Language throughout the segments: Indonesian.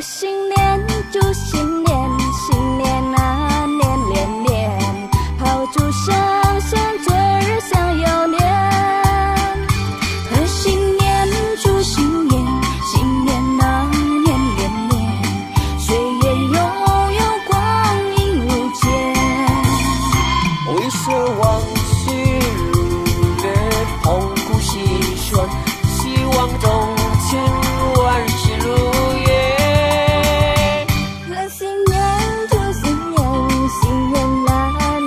贺新年，祝新年，新年啊年连年，炮竹声声，嘴儿像有年。贺新年，祝新年，新年啊年连年，岁月悠悠，光阴如箭。回首往事如月，痛苦细算，希望中情，万事如愿。贺新年，祝新年，新年啊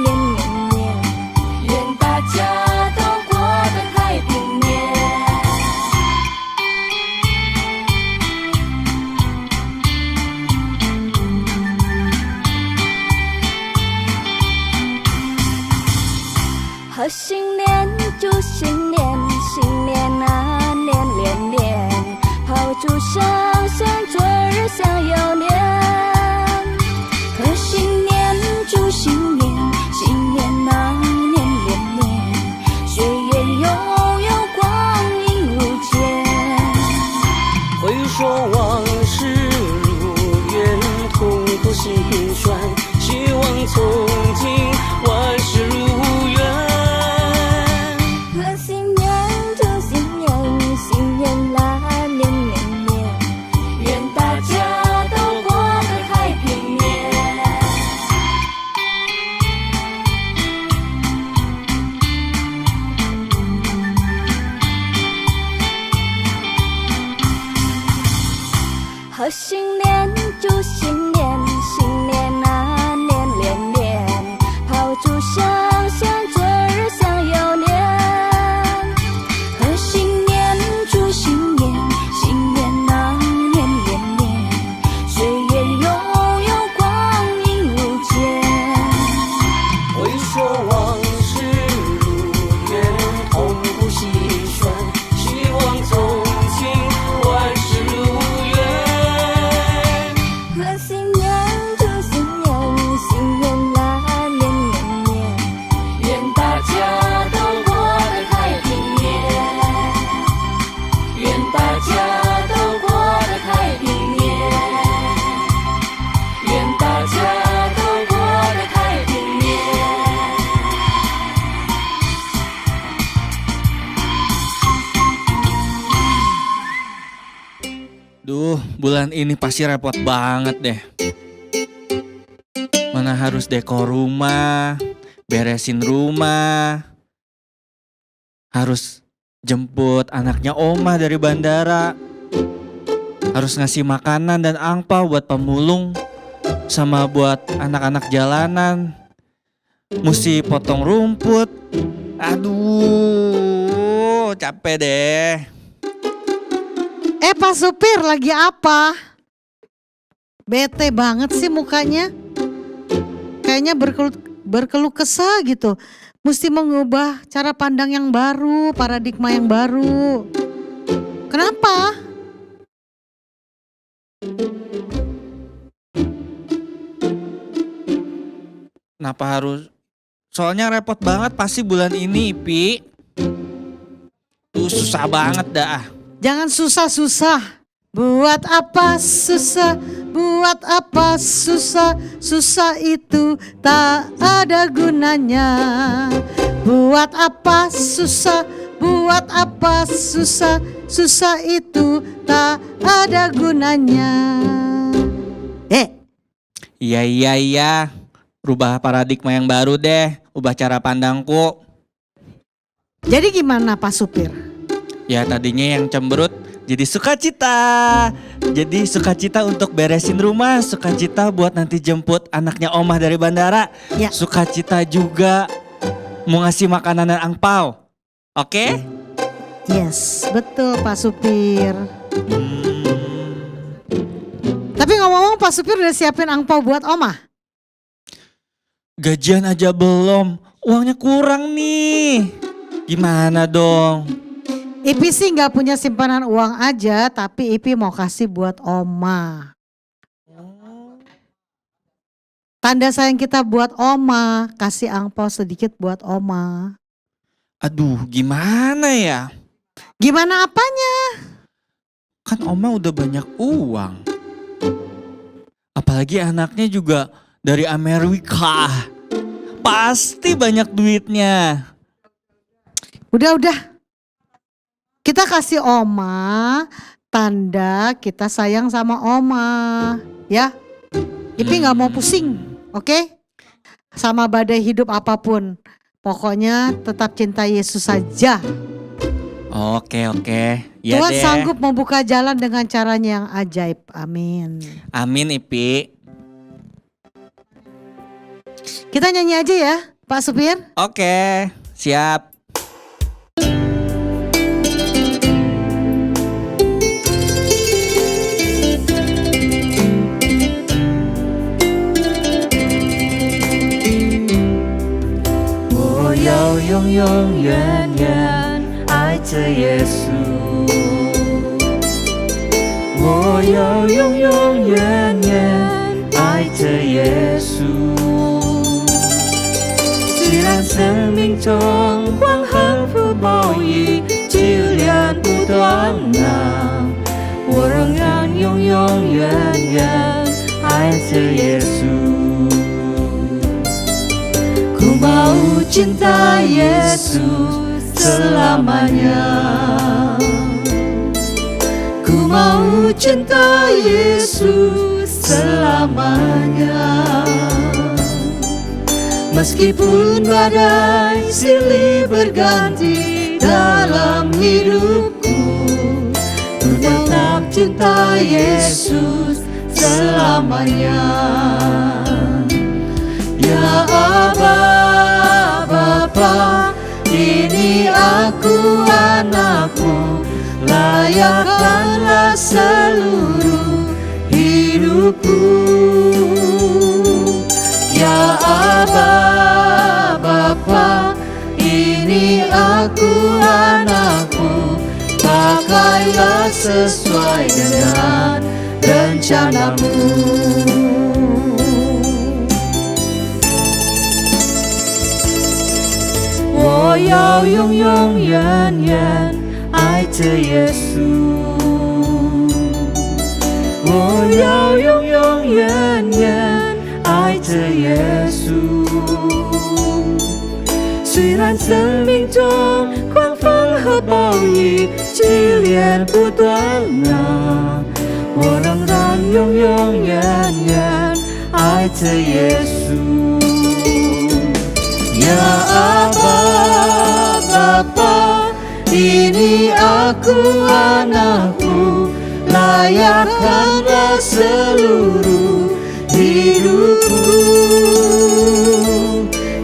年年年，愿大家都过得太平年。贺新年，祝新年，新年啊年连年，炮竹声声，嘴儿像有年。贺新年，祝新年，新年啊年连年，岁月悠悠，光阴如箭。回首往事如烟，痛苦心酸，希望从今万事如愿。贺新年，祝新年，新年啊年年年，愿大家都过得太平年。贺新年，祝新年，新年啊年连年，炮竹声声，嘴儿像有年。贺新年，祝新年，新年啊年连年，岁月悠悠，光阴如箭。回首往事如烟，痛苦细算，希望从今万事如愿。贺新年，祝新年，新年啊年年年，愿大家都过得太平年。愿大家都过得太平年。愿大家都过得太平年。Duh, bulan ini pasti repot banget deh. Mana harus dekor rumah, beresin rumah, harus jemput anaknya Oma dari bandara, harus ngasih makanan dan angpau buat pemulung, sama buat anak-anak jalanan, mesti potong rumput. Aduh, capek deh. Pak supir lagi apa? Bete banget sih mukanya. Kayaknya berkeluh kesah gitu. Mesti mengubah cara pandang yang baru, paradigma yang baru. Kenapa? Kenapa harus? Soalnya repot banget pasti bulan ini, Pi. Tuh susah banget dah. Jangan susah-susah. Buat apa susah? Buat apa susah? Susah itu tak ada gunanya. Buat apa susah? Buat apa susah? Susah itu tak ada gunanya. Iya. Rubah paradigma yang baru deh. Ubah cara pandangku. Jadi gimana Pak Supir? Ya tadinya yang cemberut jadi sukacita. Jadi sukacita untuk beresin rumah, sukacita buat nanti jemput anaknya Omah dari bandara. Ya. Sukacita juga mau ngasih makanan dan angpau. Oke? Yes, betul Pak Supir. Tapi ngomong-ngomong Pak Supir udah siapin angpau buat Omah? Gajian aja belum, uangnya kurang nih. Gimana dong? Ipi sih gak punya simpanan uang aja, tapi Ipi mau kasih buat Oma. Tanda sayang kita buat Oma, kasih angpau sedikit buat Oma. Aduh, gimana ya? Gimana apanya? Kan Oma udah banyak uang. Apalagi anaknya juga dari Amerika. Pasti banyak duitnya. Udah. Kita kasih Oma tanda kita sayang sama Oma. Ya. Ipi gak mau pusing. Oke? Sama badai hidup apapun. Pokoknya tetap cinta Yesus saja. Oke. Ya Tuhan deh. sanggup membuka jalan dengan caranya yang ajaib. Amin. Amin Ipi. Kita nyanyi aja ya Pak Supir. Oke, siap.我要永永远远爱着耶稣，我要永永远远爱着耶稣。虽然生命中狂横风暴雨激烈不断啊，我仍然永永远远爱着耶稣。Ku mau cinta Yesus selamanya. Ku mau cinta Yesus selamanya. Meskipun badai silih berganti dalam hidupku, ku tetap cinta Yesus selamanya. Ya Aba, Bapa, ini aku anakmu, layakkanlah seluruh hidupku. Ya Aba, Bapa, ini aku anakmu, pakailah sesuai dengan rencanamu.我要永永远远爱着耶稣，我要永永远远爱着耶稣。虽然生命中狂风和暴雨激烈不断啊，我仍然永永远远爱着耶稣。Ya Aba, Bapa, ini aku anakmu, layakkanlah seluruh hidupku.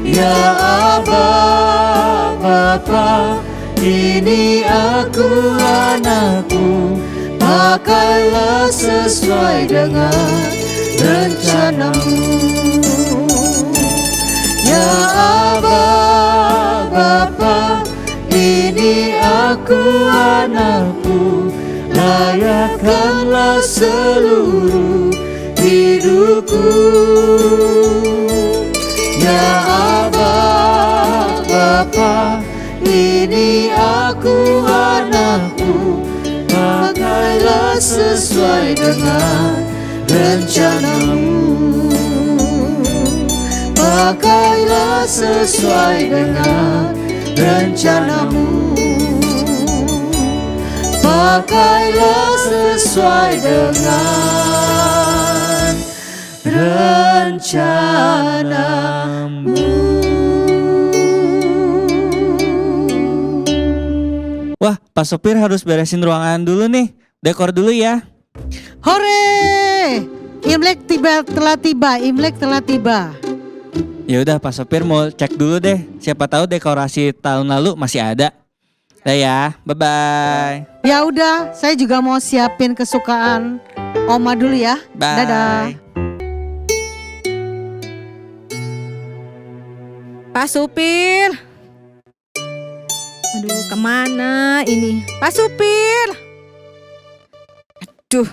Ya Aba, Bapa, ini aku anakmu, pakailah sesuai dengan rencanamu. Ya Aba, Bapa, ini aku anakmu, layakkanlah seluruh hidupku. Ya Aba, Bapa, ini aku anakmu, pakailah sesuai dengan rencanamu. Pakailah sesuai dengan rencanamu. Pakailah sesuai dengan rencanamu. Wah, Pak Sopir harus beresin ruangan dulu nih. Dekor dulu ya. Hore! Imlek telah tiba. Imlek telah tiba. Ya udah, Pak Sopir mau cek dulu deh. Siapa tahu dekorasi tahun lalu masih ada. Dah ya, bye-bye. Ya udah, saya juga mau siapin kesukaan Oma dulu ya. Bye. Dadah. Pak Supir. Aduh, kemana ini? Pak Supir. Aduh.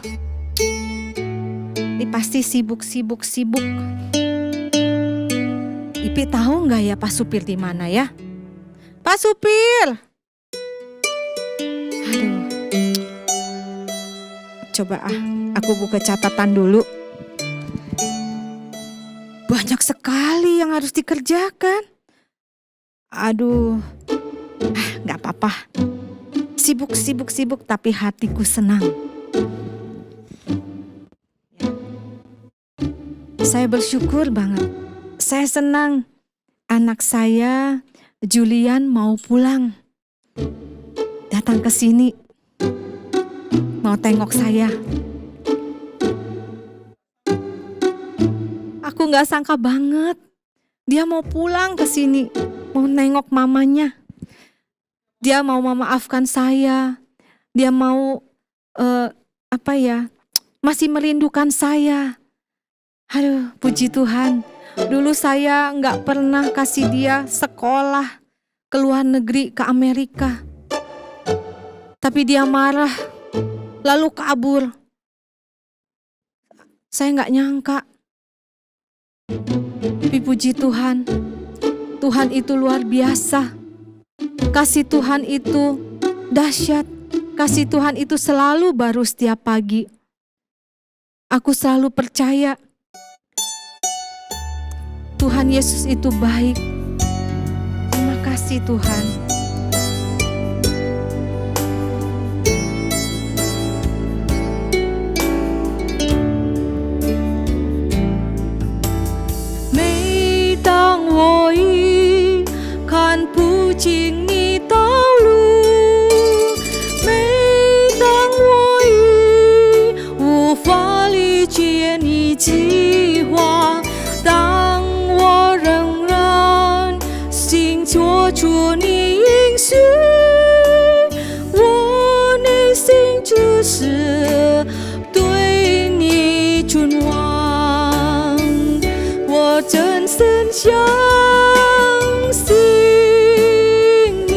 Ini pasti sibuk. Ipi tahu nggak ya Pak Supir di mana ya? Pak Supir. Aduh. Coba aku buka catatan dulu. yang harus dikerjakan. Aduh, gak apa-apa. Sibuk tapi hatiku senang. Saya bersyukur banget. Saya senang anak saya Julian mau pulang. Datang ke sini. Mau tengok saya. Aku gak sangka banget. Dia mau pulang ke sini. Mau nengok mamanya. Dia mau memaafkan saya. Dia mau masih merindukan saya. Aduh, puji Tuhan. Dulu saya nggak pernah kasih dia sekolah ke luar negeri, ke Amerika. Tapi dia marah, lalu kabur. Saya nggak nyangka. Tapi puji Tuhan, Tuhan itu luar biasa. Kasih Tuhan itu dahsyat. Kasih Tuhan itu selalu baru setiap pagi. Aku selalu percaya Tuhan Yesus itu baik. Terima kasih Tuhan.每当我一看不清你道路，每当我一无法理解你计划，当我仍然心做出你应许，我内心只是对你准望，我真心相信你，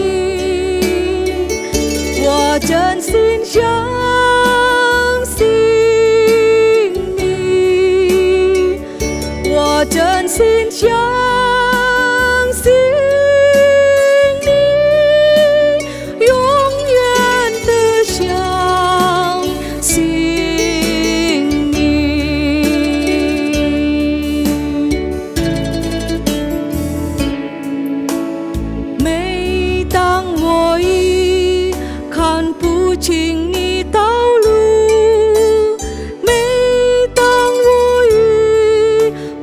我真心相信你，我真心相信你，永远的相信你。每当我一看不清你道路，每当我一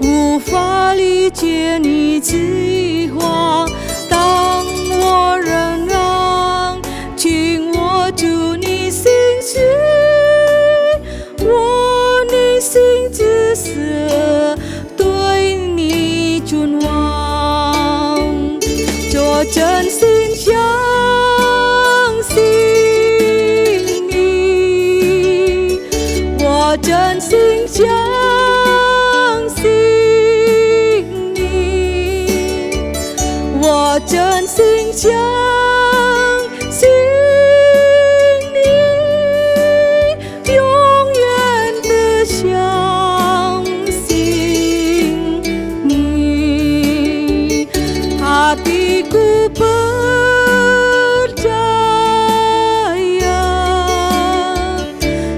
无法理解你计划，当我仍然紧握住你心绪，我内心只是对你准望，我真心相信你，我真心相信你，我真心相信你，永远的相信你。Hatiku percaya,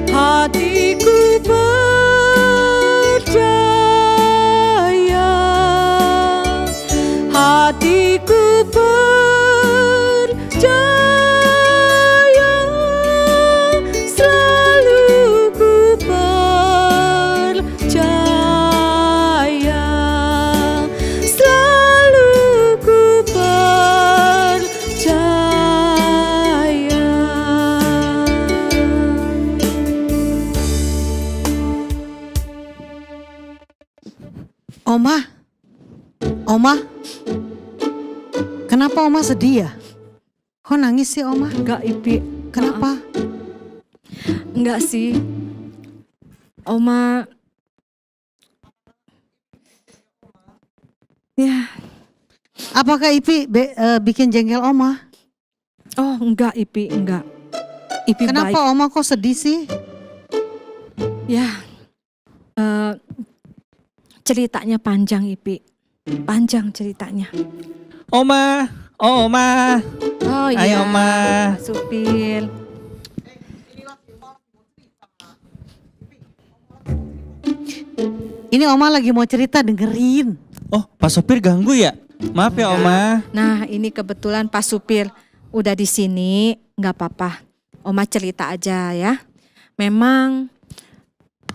hatiku percaya, hatiku percaya, selalu ku percaya, selalu ku percaya. Oma, kenapa Oma sedih ya? Kok nangis sih Oma? Enggak, Ipi. Kenapa? Enggak sih. Oma, ya. Apakah Ipi bikin jengkel Oma? Oh enggak Ipi, enggak. Ipi Kenapa baik. Oma kok sedih sih? Ya, ceritanya panjang Ipi. Panjang ceritanya. Oma, oh Oma. Oh iya, Ayo, Oma. Pak Supir. Ini Oma lagi mau cerita, dengerin. Oh, Pak Sopir ganggu ya? Maaf ya Oma. Nah, ini kebetulan Pak Supir udah di sini, nggak apa-apa. Oma cerita aja ya. Memang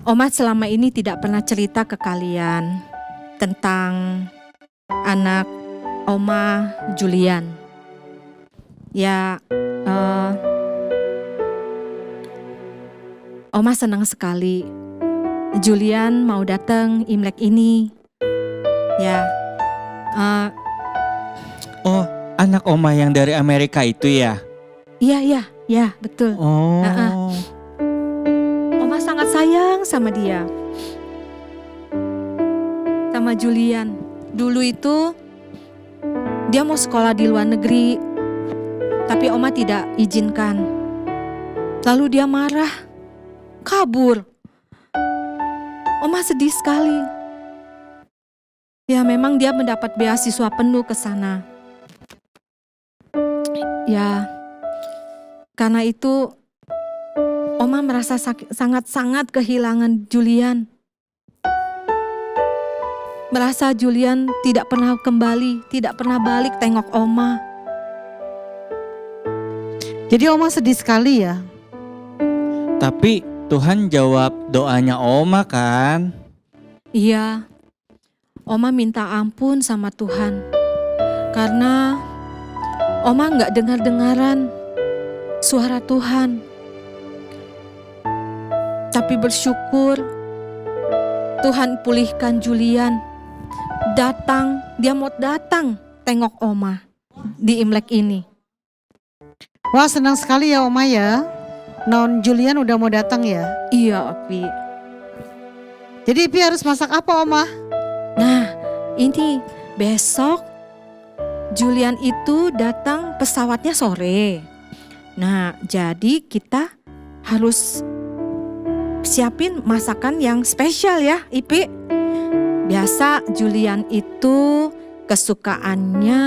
Oma selama ini tidak pernah cerita ke kalian tentang anak Oma Julian. Ya, Oma senang sekali Julian mau datang Imlek ini. Ya, Oh, anak Oma yang dari Amerika itu ya? iya, betul. Oh. Oma sangat sayang sama dia. Sama Julian. Dulu itu dia mau sekolah di luar negeri, tapi Oma tidak izinkan. Lalu dia marah, kabur. Oma sedih sekali. Ya memang dia mendapat beasiswa penuh ke sana. Ya, karena itu Oma merasa sangat-sangat kehilangan Julian. Merasa Julian tidak pernah kembali, tidak pernah balik tengok Oma. Jadi Oma sedih sekali ya. Tapi Tuhan jawab doanya Oma kan? Iya, Oma minta ampun sama Tuhan. Karena Oma gak dengar-dengaran suara Tuhan. Tapi bersyukur Tuhan pulihkan Julian. Dia mau datang tengok Oma di Imlek ini. Wah, senang sekali ya Oma ya. Non Julian udah mau datang ya. Iya, Opi. Jadi Ipi harus masak apa Oma? Nah, ini besok Julian itu datang pesawatnya sore. Nah, jadi kita harus siapin masakan yang spesial ya, Ipi. Biasa Julian itu kesukaannya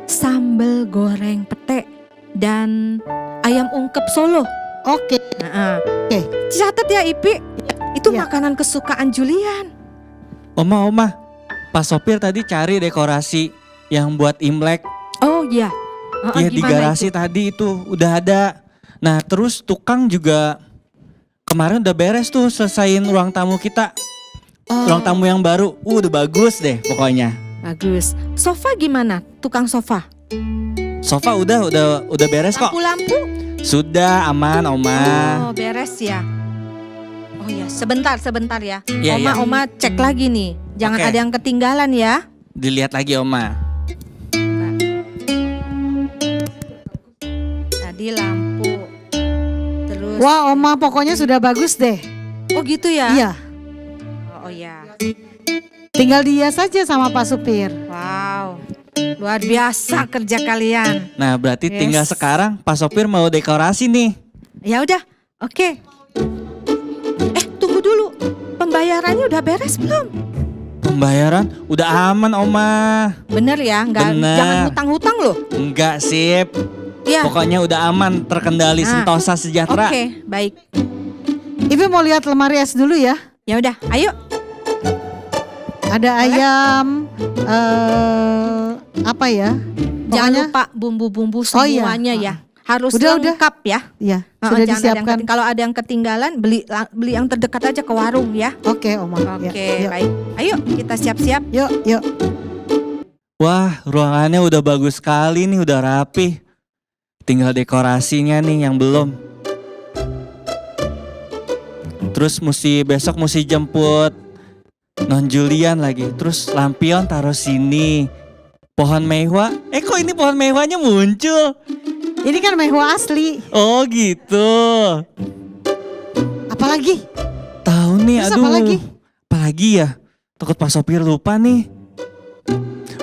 sambal goreng pete dan ayam ungkep Solo. Oke. Oke. Catat ya, Ipi. Itu Ya. makanan kesukaan Julian. Oma, Pak Sopir tadi cari dekorasi yang buat Imlek. Oh iya. Iya di Gimana garasi itu? tadi itu udah ada. Nah terus tukang juga kemarin udah beres tuh selesaiin ruang tamu kita. Oh, Ruang tamu yang baru, udah bagus deh pokoknya. bagus. Sofa gimana? Tukang sofa? Sofa udah beres kok. Lampu-lampu? Sudah aman Oma. Oh, beres ya. Oh ya, sebentar ya. Iya, iya. Oma cek lagi nih. Jangan Oke. ada yang ketinggalan ya. Dilihat lagi Oma. Tadi lampu. Terus Wah Oma pokoknya sudah bagus deh. oh gitu ya? Iya. Oh ya. Tinggal dihias saja sama Pak Supir. Wow. Luar biasa kerja kalian. Nah berarti Yes. tinggal sekarang Pak Sopir mau dekorasi nih. Ya udah, oke. Tunggu dulu. Pembayarannya udah beres belum? Pembayaran udah aman Oma. Bener ya, Bener. jangan hutang-hutang loh. Enggak sip. Iya. Pokoknya udah aman, terkendali, Nah, sentosa, sejahtera. Oke, baik. Ipi mau lihat lemari es dulu ya. Ya udah, ayo. Ada ayam, apa ya? Jangan Pokoknya, lupa bumbu-bumbu Oh iya. semuanya ya. Harus Udah. lengkap ya. ya Heeh, sudah jangan ada yang disiapkan. kalau ada yang ketinggalan, beli yang terdekat aja ke warung ya. Oke Oma. Oke, Ya, yuk. baik. Ayo kita siap-siap. Yuk. Wah, ruangannya udah bagus sekali nih, udah rapi. Tinggal dekorasinya nih yang belum. Terus besok mesti jemput Non Julian lagi. Terus lampion taruh sini. Pohon mehwa. Kok ini pohon mehwanya muncul? Ini kan mehwa asli. Oh gitu. Apalagi? Tahu nih, Terus aduh. apalagi? Apalagi ya? Takut Pak Sopir lupa nih.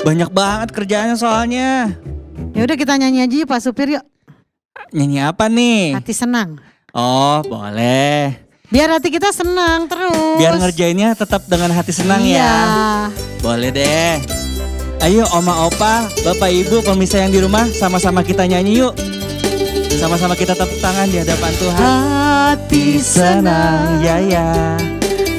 Banyak banget kerjaannya soalnya. Ya udah kita nyanyi aja yuk Pak Supir yuk. Nyanyi apa nih? Hati senang. Oh boleh. Biar hati kita senang terus. Biar ngerjainnya tetap dengan hati senang Iya. ya. Boleh deh. Ayo Oma Opa, Bapak Ibu, pemirsa yang di rumah, sama-sama kita nyanyi yuk. Sama-sama kita tepuk tangan di hadapan Tuhan. Hati senang. Ya ya.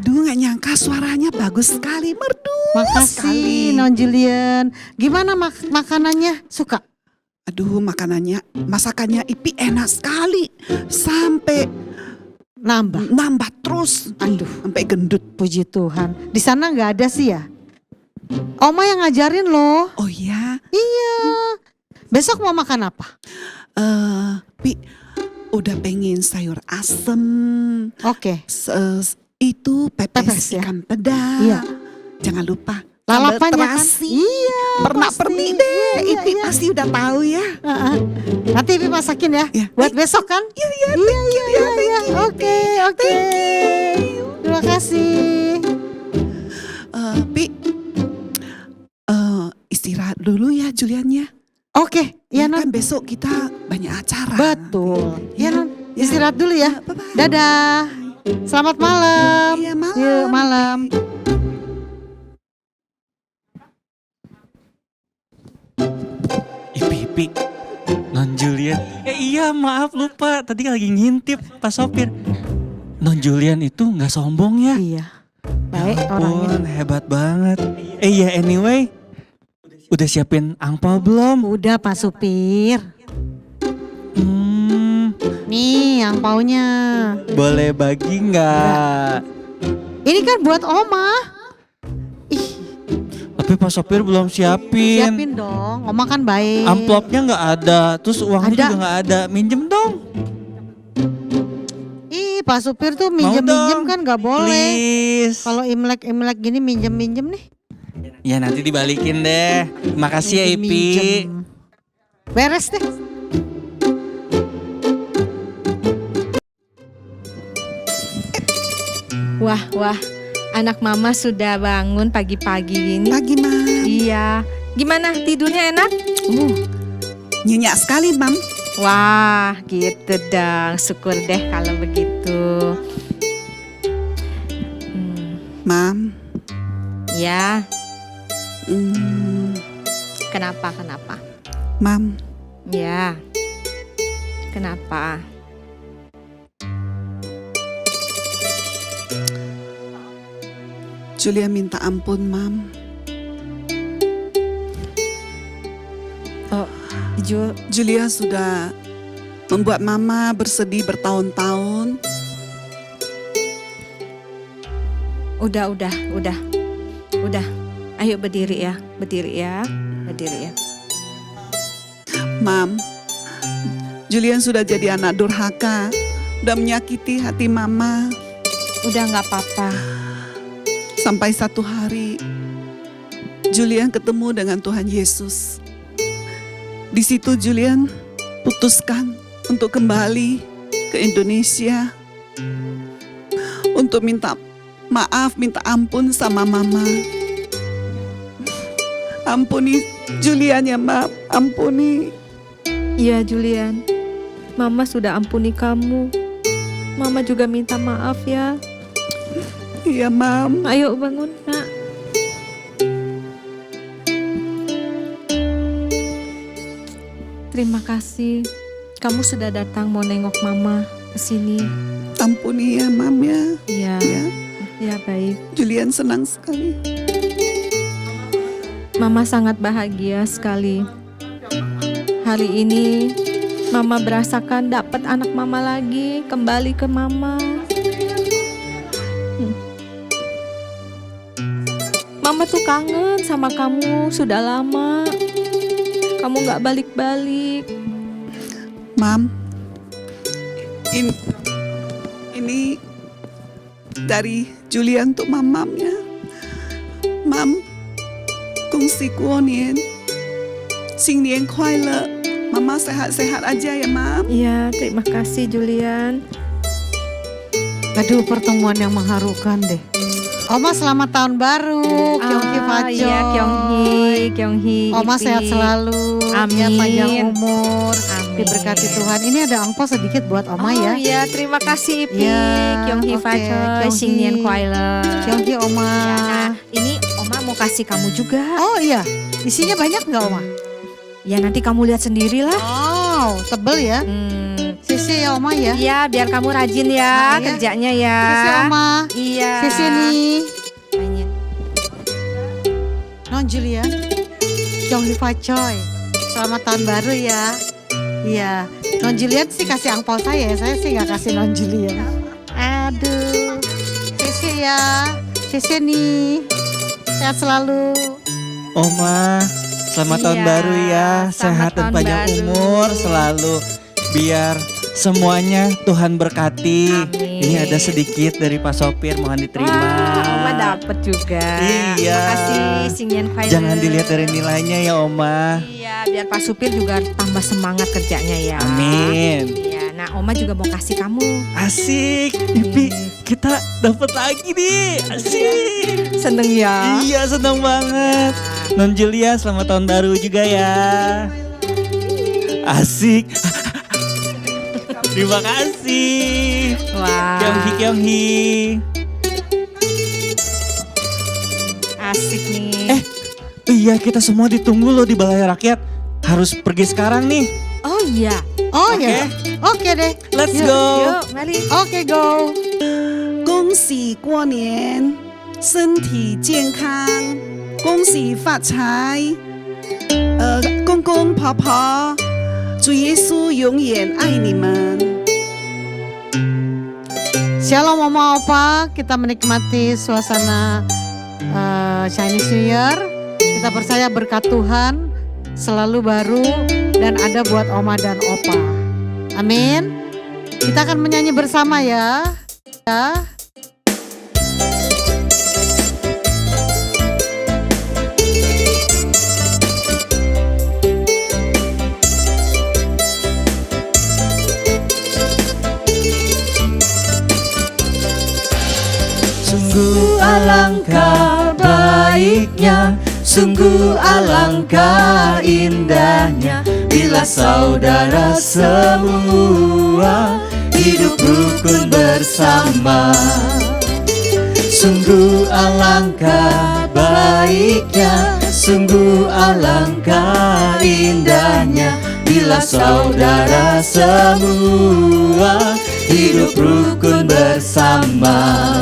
Aduh, nggak nyangka suaranya bagus sekali, merdu sekali. Makasih Non Julian. Gimana makanannya? Suka? Aduh, masakannya Ipi enak sekali. Sampai nambah terus. Aduh, Sampai gendut. puji Tuhan. Di sana nggak ada sih ya? Oma yang ngajarin loh. Oh iya, Iya. Besok mau makan apa? Pi udah pengen sayur asem. Oke. Itu Pepes pepes ya? ikan pedas. Iya. Jangan lupa. Lalapannya sambal kan? terasi. Iya. Pernah pasti. pergi deh. Iya, Ipi iya. pasti udah tahu ya. Heeh. Nanti Ipi masakin ya. Iya. Buat besok kan? Iya, Iya. Oke. Terima kasih. Pi, istirahat dulu ya Juliannya. Oke. Iya Kan Non. besok kita banyak acara. Betul. Iya Ya. Non. Ya. Istirahat dulu ya. Bye-bye. Dadah. Selamat malam. Iya, malam. Yuk, malam. Ipi, Non Julian. Iya maaf lupa, tadi lagi ngintip Pak Sopir. Non Julian itu nggak sombong ya. Iya. Baik orangnya. Ampun, hebat banget. Iya anyway, udah siapin angpau belum? Udah Pak Supir. Nih angpaunya. Boleh bagi nggak? Ini kan buat Oma. Ih, Tapi Pak Sopir belum siapin. siapin dong. Oma kan baik. Amplopnya nggak ada, terus uangnya Ada. juga nggak ada. Minjem dong. Ih, Pak Supir tuh Mau minjem-minjem dong, kan nggak boleh. Please. Kalau Imlek gini minjem-minjem nih. Ya nanti dibalikin deh. Makasih ya Ipi. Minjem. Beres deh. Wah, anak mama sudah bangun pagi-pagi gini. Pagi, Mam. Iya. Gimana tidurnya enak? Nyenyak sekali, Mam. Wah, gitu dong. Syukur deh kalau begitu. Mam. Ya, Hmm, kenapa? Mam, Ya. Kenapa? Julia minta ampun, Mam. Julia sudah membuat Mama bersedih bertahun-tahun. Udah. Ayo berdiri ya. Mam, Julian sudah jadi anak durhaka. Udah menyakiti hati Mama. Udah nggak apa-apa. Sampai satu hari, Julian ketemu dengan Tuhan Yesus. Di situ Julian putuskan untuk kembali ke Indonesia. Untuk minta maaf, minta ampun sama Mama. Ampuni Julian ya, Mam. Ampuni. Iya Julian, Mama sudah ampuni kamu. Mama juga minta maaf ya. Iya, Mam. Ayo bangun nak. Terima kasih, kamu sudah datang mau nengok Mama ke sini. Ampuni ya, Mam ya. Iya, Ya, ya baik. Julian senang sekali. Mama sangat bahagia sekali. Hari ini Mama berasakan dapat anak Mama lagi, kembali ke Mama. Mama tuh kangen sama kamu sudah lama. Kamu gak balik-balik. Mam, ini dari Julian untuk Mam ya. Mam, 恭喜过年，新年快乐。Mama sehat-sehat aja ya, Mam. Iya, terima kasih Julian. Aduh, pertemuan yang mengharukan deh. Oma selamat tahun baru. Kyonghi Facoy. Iya, Kyonghi. Oma Ipi. sehat selalu. Amin. Ya, panjang umur. Amin. Diberkati Tuhan. Ini ada angpau sedikit buat Oma ya. Iya, terima kasih Ipi. Ya, Kyonghi oke, Facoy, Kyonghi. Xingnian Kuailer. Kyonghi Oma. Ya, nah, ini Oma mau kasih kamu juga. Oh iya, isinya banyak nggak Oma? Ya nanti kamu lihat sendirilah. Oh, tebel ya. Sisi Sisi ya Oma ya. Iya, biar kamu rajin ya Nah, ya. kerjanya ya. Sisi Oma. Iya. Sisi nih. Nyanyi. Non Julian. Jong Hifa Choi. Selamat tahun baru ya. Iya. Non Julian sih kasih angpau saya sih nggak kasih Non Julian. Aduh. Sisi ya. Sisi nih. Sehat selalu. Oma, selamat tahun Iya, baru ya. selamat Sehat dan tahun panjang baru. umur selalu. Biar semuanya Tuhan berkati. Amin. Ini ada sedikit dari Pak Sopir, mohon diterima. Wah, Oma dapet juga. Iya. Makasih Singyan Faida. Jangan dilihat dari nilainya ya Oma. Iya, biar Pak Supir juga tambah semangat kerjanya ya. Amin. Iya, nah Oma juga mau kasih kamu. Asik, Ipi, kita dapat lagi nih. Asik. Seneng ya. Iya, senang banget. Non Julia, selamat tahun baru juga ya. Asik. Terima kasih. Wah, Kyonghi. asik nih. Iya, kita semua ditunggu loh di Balai Rakyat. Harus pergi sekarang nih. Oh iya. Oh Oke. ya. Oke deh. Let's Yuk, go. Yuk, mari. Oke go. 恭喜过年，身体健康，恭喜发财。公公婆婆，主耶稣永远爱你们。 Shalom Mama Opa, kita menikmati suasana Chinese New Year. Kita percaya berkat Tuhan selalu baru dan ada buat Oma dan Opa. Amin. Kita akan menyanyi bersama ya. Ya. Sungguh alangkah baiknya, sungguh alangkah indahnya bila saudara semua hidup rukun bersama. Sungguh alangkah baiknya, sungguh alangkah indahnya bila saudara semua hidup rukun bersama.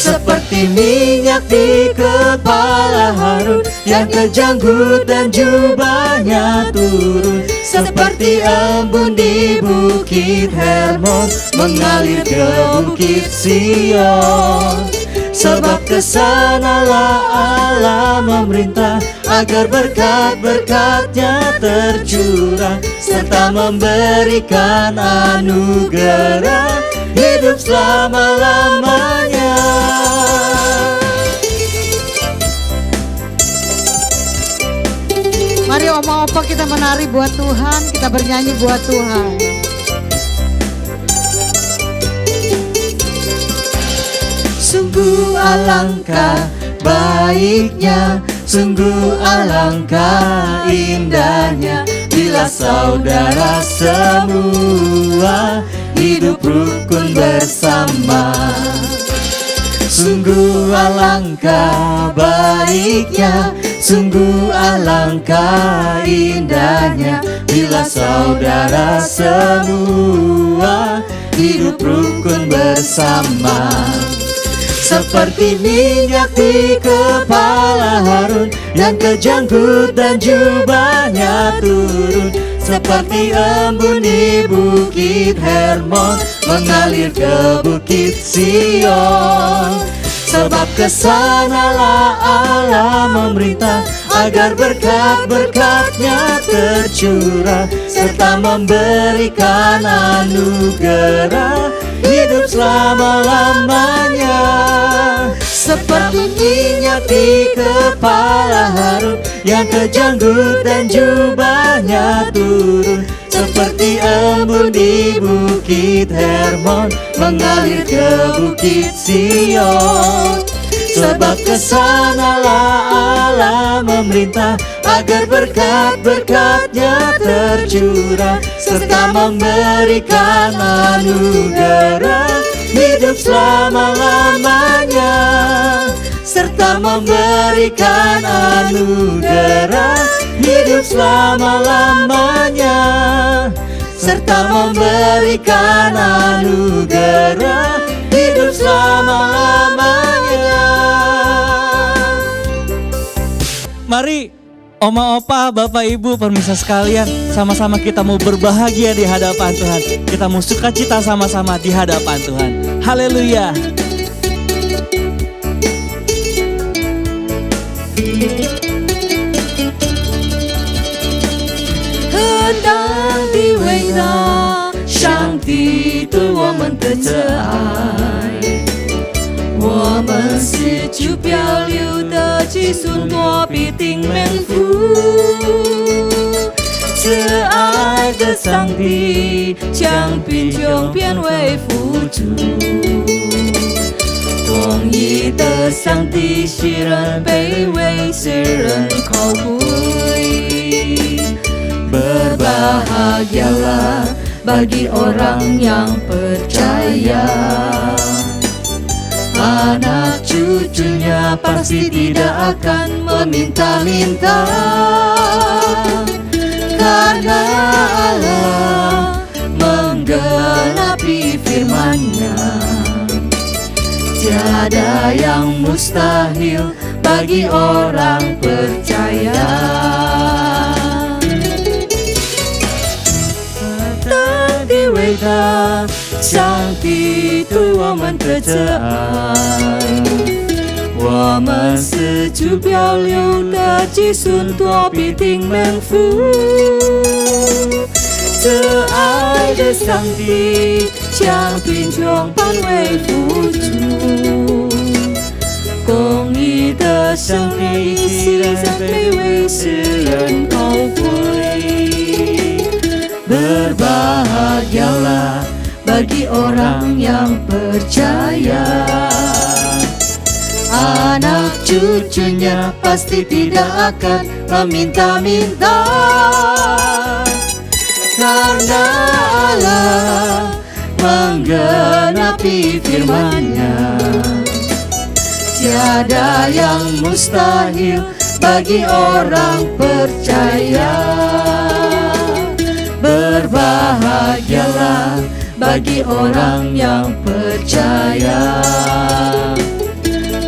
Seperti minyak di kepala Harun yang kejanggut dan jubahnya turun, seperti embun di bukit Hermon mengalir ke bukit Sion. Sebab kesanalah Allah memerintah agar berkat-berkatnya tercurah serta memberikan anugerah hidup selama-lamanya. Mari Oma Opa kita menari buat Tuhan, kita bernyanyi buat Tuhan. Sungguh alangkah baiknya, sungguh alangkah indahnya bila saudara semua hidup rukun bersama. Sungguh alangkah baiknya, sungguh alangkah indahnya bila saudara semua hidup rukun bersama. Seperti minyak di kepala Harun yang kejanggut dan jubahnya turun, seperti embun di bukit Hermon mengalir ke bukit Sion. Sebab kesanalah Allah memerintah agar berkat-berkatnya tercurah serta memberikan anugerah hidup selama-lamanya. Seperti minyak di kepala Harun yang kejanggut dan jubahnya turun, seperti embun di bukit Hermon mengalir ke bukit Sion. Sebab kesanalah Allah memerintah agar berkat-berkatnya tercurah serta memberikan anugerah hidup selama-lamanya, serta memberikan anugerah hidup selama-lamanya. serta memberikan anugerah hidup selama-lamanya. Mari Oma, Opa, Bapak, Ibu, pemirsa sekalian, sama-sama kita mau berbahagia di hadapan Tuhan. Kita mau sukacita sama-sama di hadapan Tuhan. Haleluya. Hendak di伟大，上帝对我们的这爱，我们是主漂流的寄送躲必定免负。慈爱的上帝将贫穷变为富足，公义的上帝使人卑微，使人高贵。Berbahagialah bagi orang yang percaya, anak cucunya pasti tidak akan meminta-minta, karena Allah menggenapi firman-Nya. Tiada yang mustahil bagi orang percaya. 伟大，上帝对我们的这爱，我们是主漂流的寄送躲必定免负。这爱的上帝将贫穷变为富足，公义的上帝使人卑微，使人高贵。Berbahagialah bagi orang yang percaya, anak cucunya pasti tidak akan meminta-minta, karena Allah menggenapi firman-Nya. Tiada yang mustahil bagi orang percaya. Berbahagialah bagi orang yang percaya,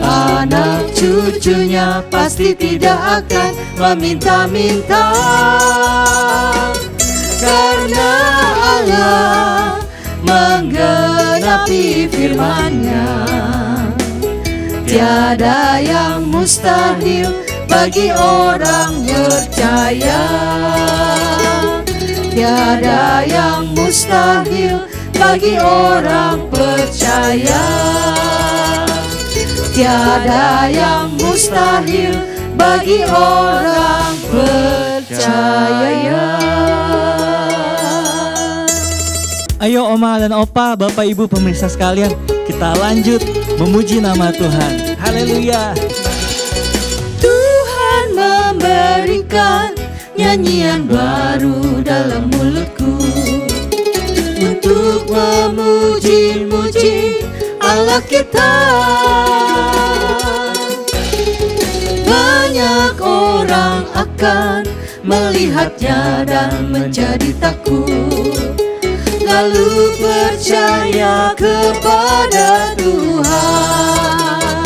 anak cucunya pasti tidak akan meminta-minta, karena Allah menggenapi firman-Nya. Tiada yang mustahil bagi orang percaya. Tiada yang mustahil bagi orang percaya. Tiada yang mustahil bagi orang percaya. Ayo Oma dan Opa, Bapak, Ibu, pemirsa sekalian, kita lanjut memuji nama Tuhan. Haleluya. Tuhan memberikan nyanyian baru dalam mulutku untuk memuji-muji Allah kita. Banyak orang akan melihatnya dan menjadi takut, lalu percaya kepada Tuhan.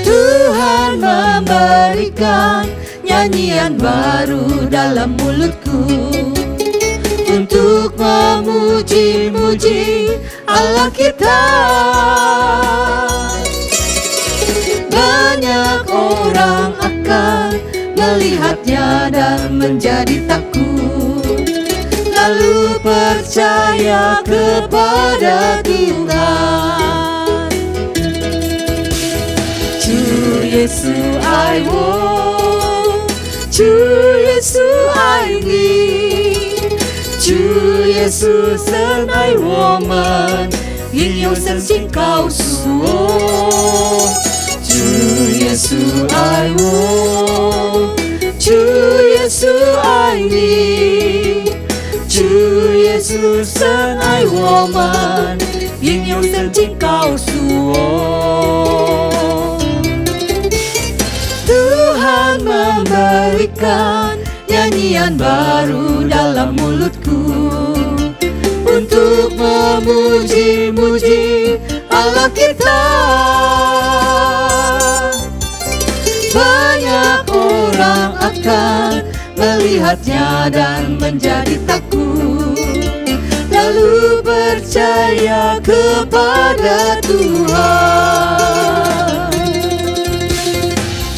Tuhan memberikan nyanyian baru dalam mulutku untuk memuji-muji Allah kita. Banyak orang akan melihatnya dan menjadi takut, lalu percaya kepada Tuhan. 주 예수爱我，主耶稣爱你，主耶稣深爱我们，应用圣经告诉我。主耶稣爱我，主耶稣爱你，主耶稣深爱我们，应用圣经告诉我。Tuhan memberikan nyanyian nyanyian baru dalam mulutku untuk memuji-muji Allah kita. Banyak orang akan melihatnya dan menjadi takut, lalu percaya kepada Tuhan.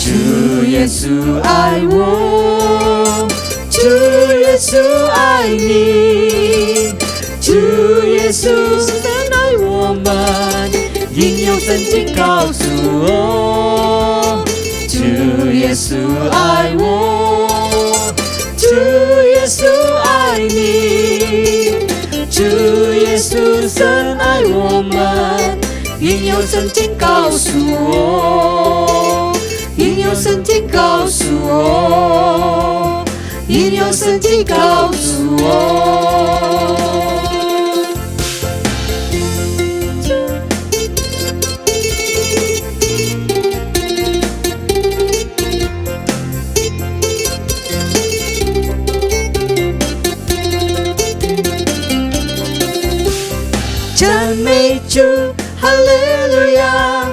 主耶稣爱我，主耶稣爱你，主耶稣深爱我们，因有圣经告诉我。主耶稣爱我，主耶稣爱你，主耶稣深爱我们，因有圣经告诉我，因有圣经告诉我，因有圣经告诉我。赞美主，哈利路亚！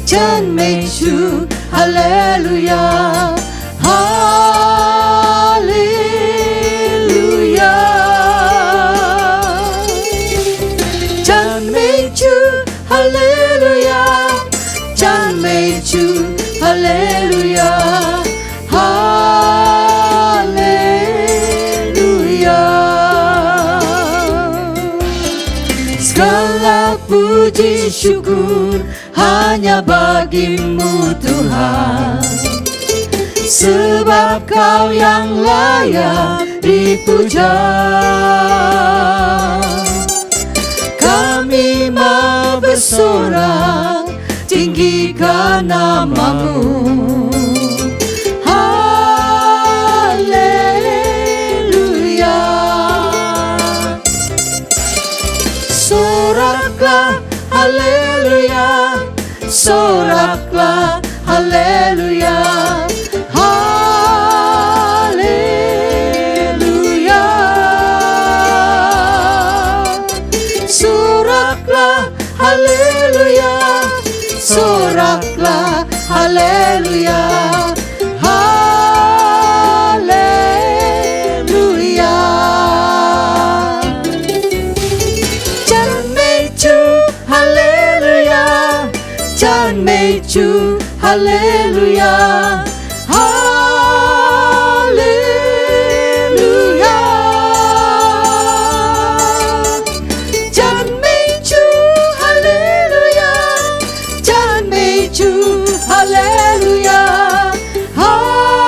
赞美主，哈利路亚！哈利路亚！赞美主，哈利路亚！赞美主，哈利路亚！哈利路亚！ Segala puji syukur hanya bagimu Tuhan, sebab Kau yang layak dipuja. Kami mau bersorak tinggikan namamu. Soraklah, haleluya, soraklah, haleluya, haleluya. Soraklah, haleluya, soraklah, haleluya, haleluya. Chan mei chu, hallelujah, hallelujah. Chan mei chu, hallelujah, chan mei chu, hallelujah, hallelujah.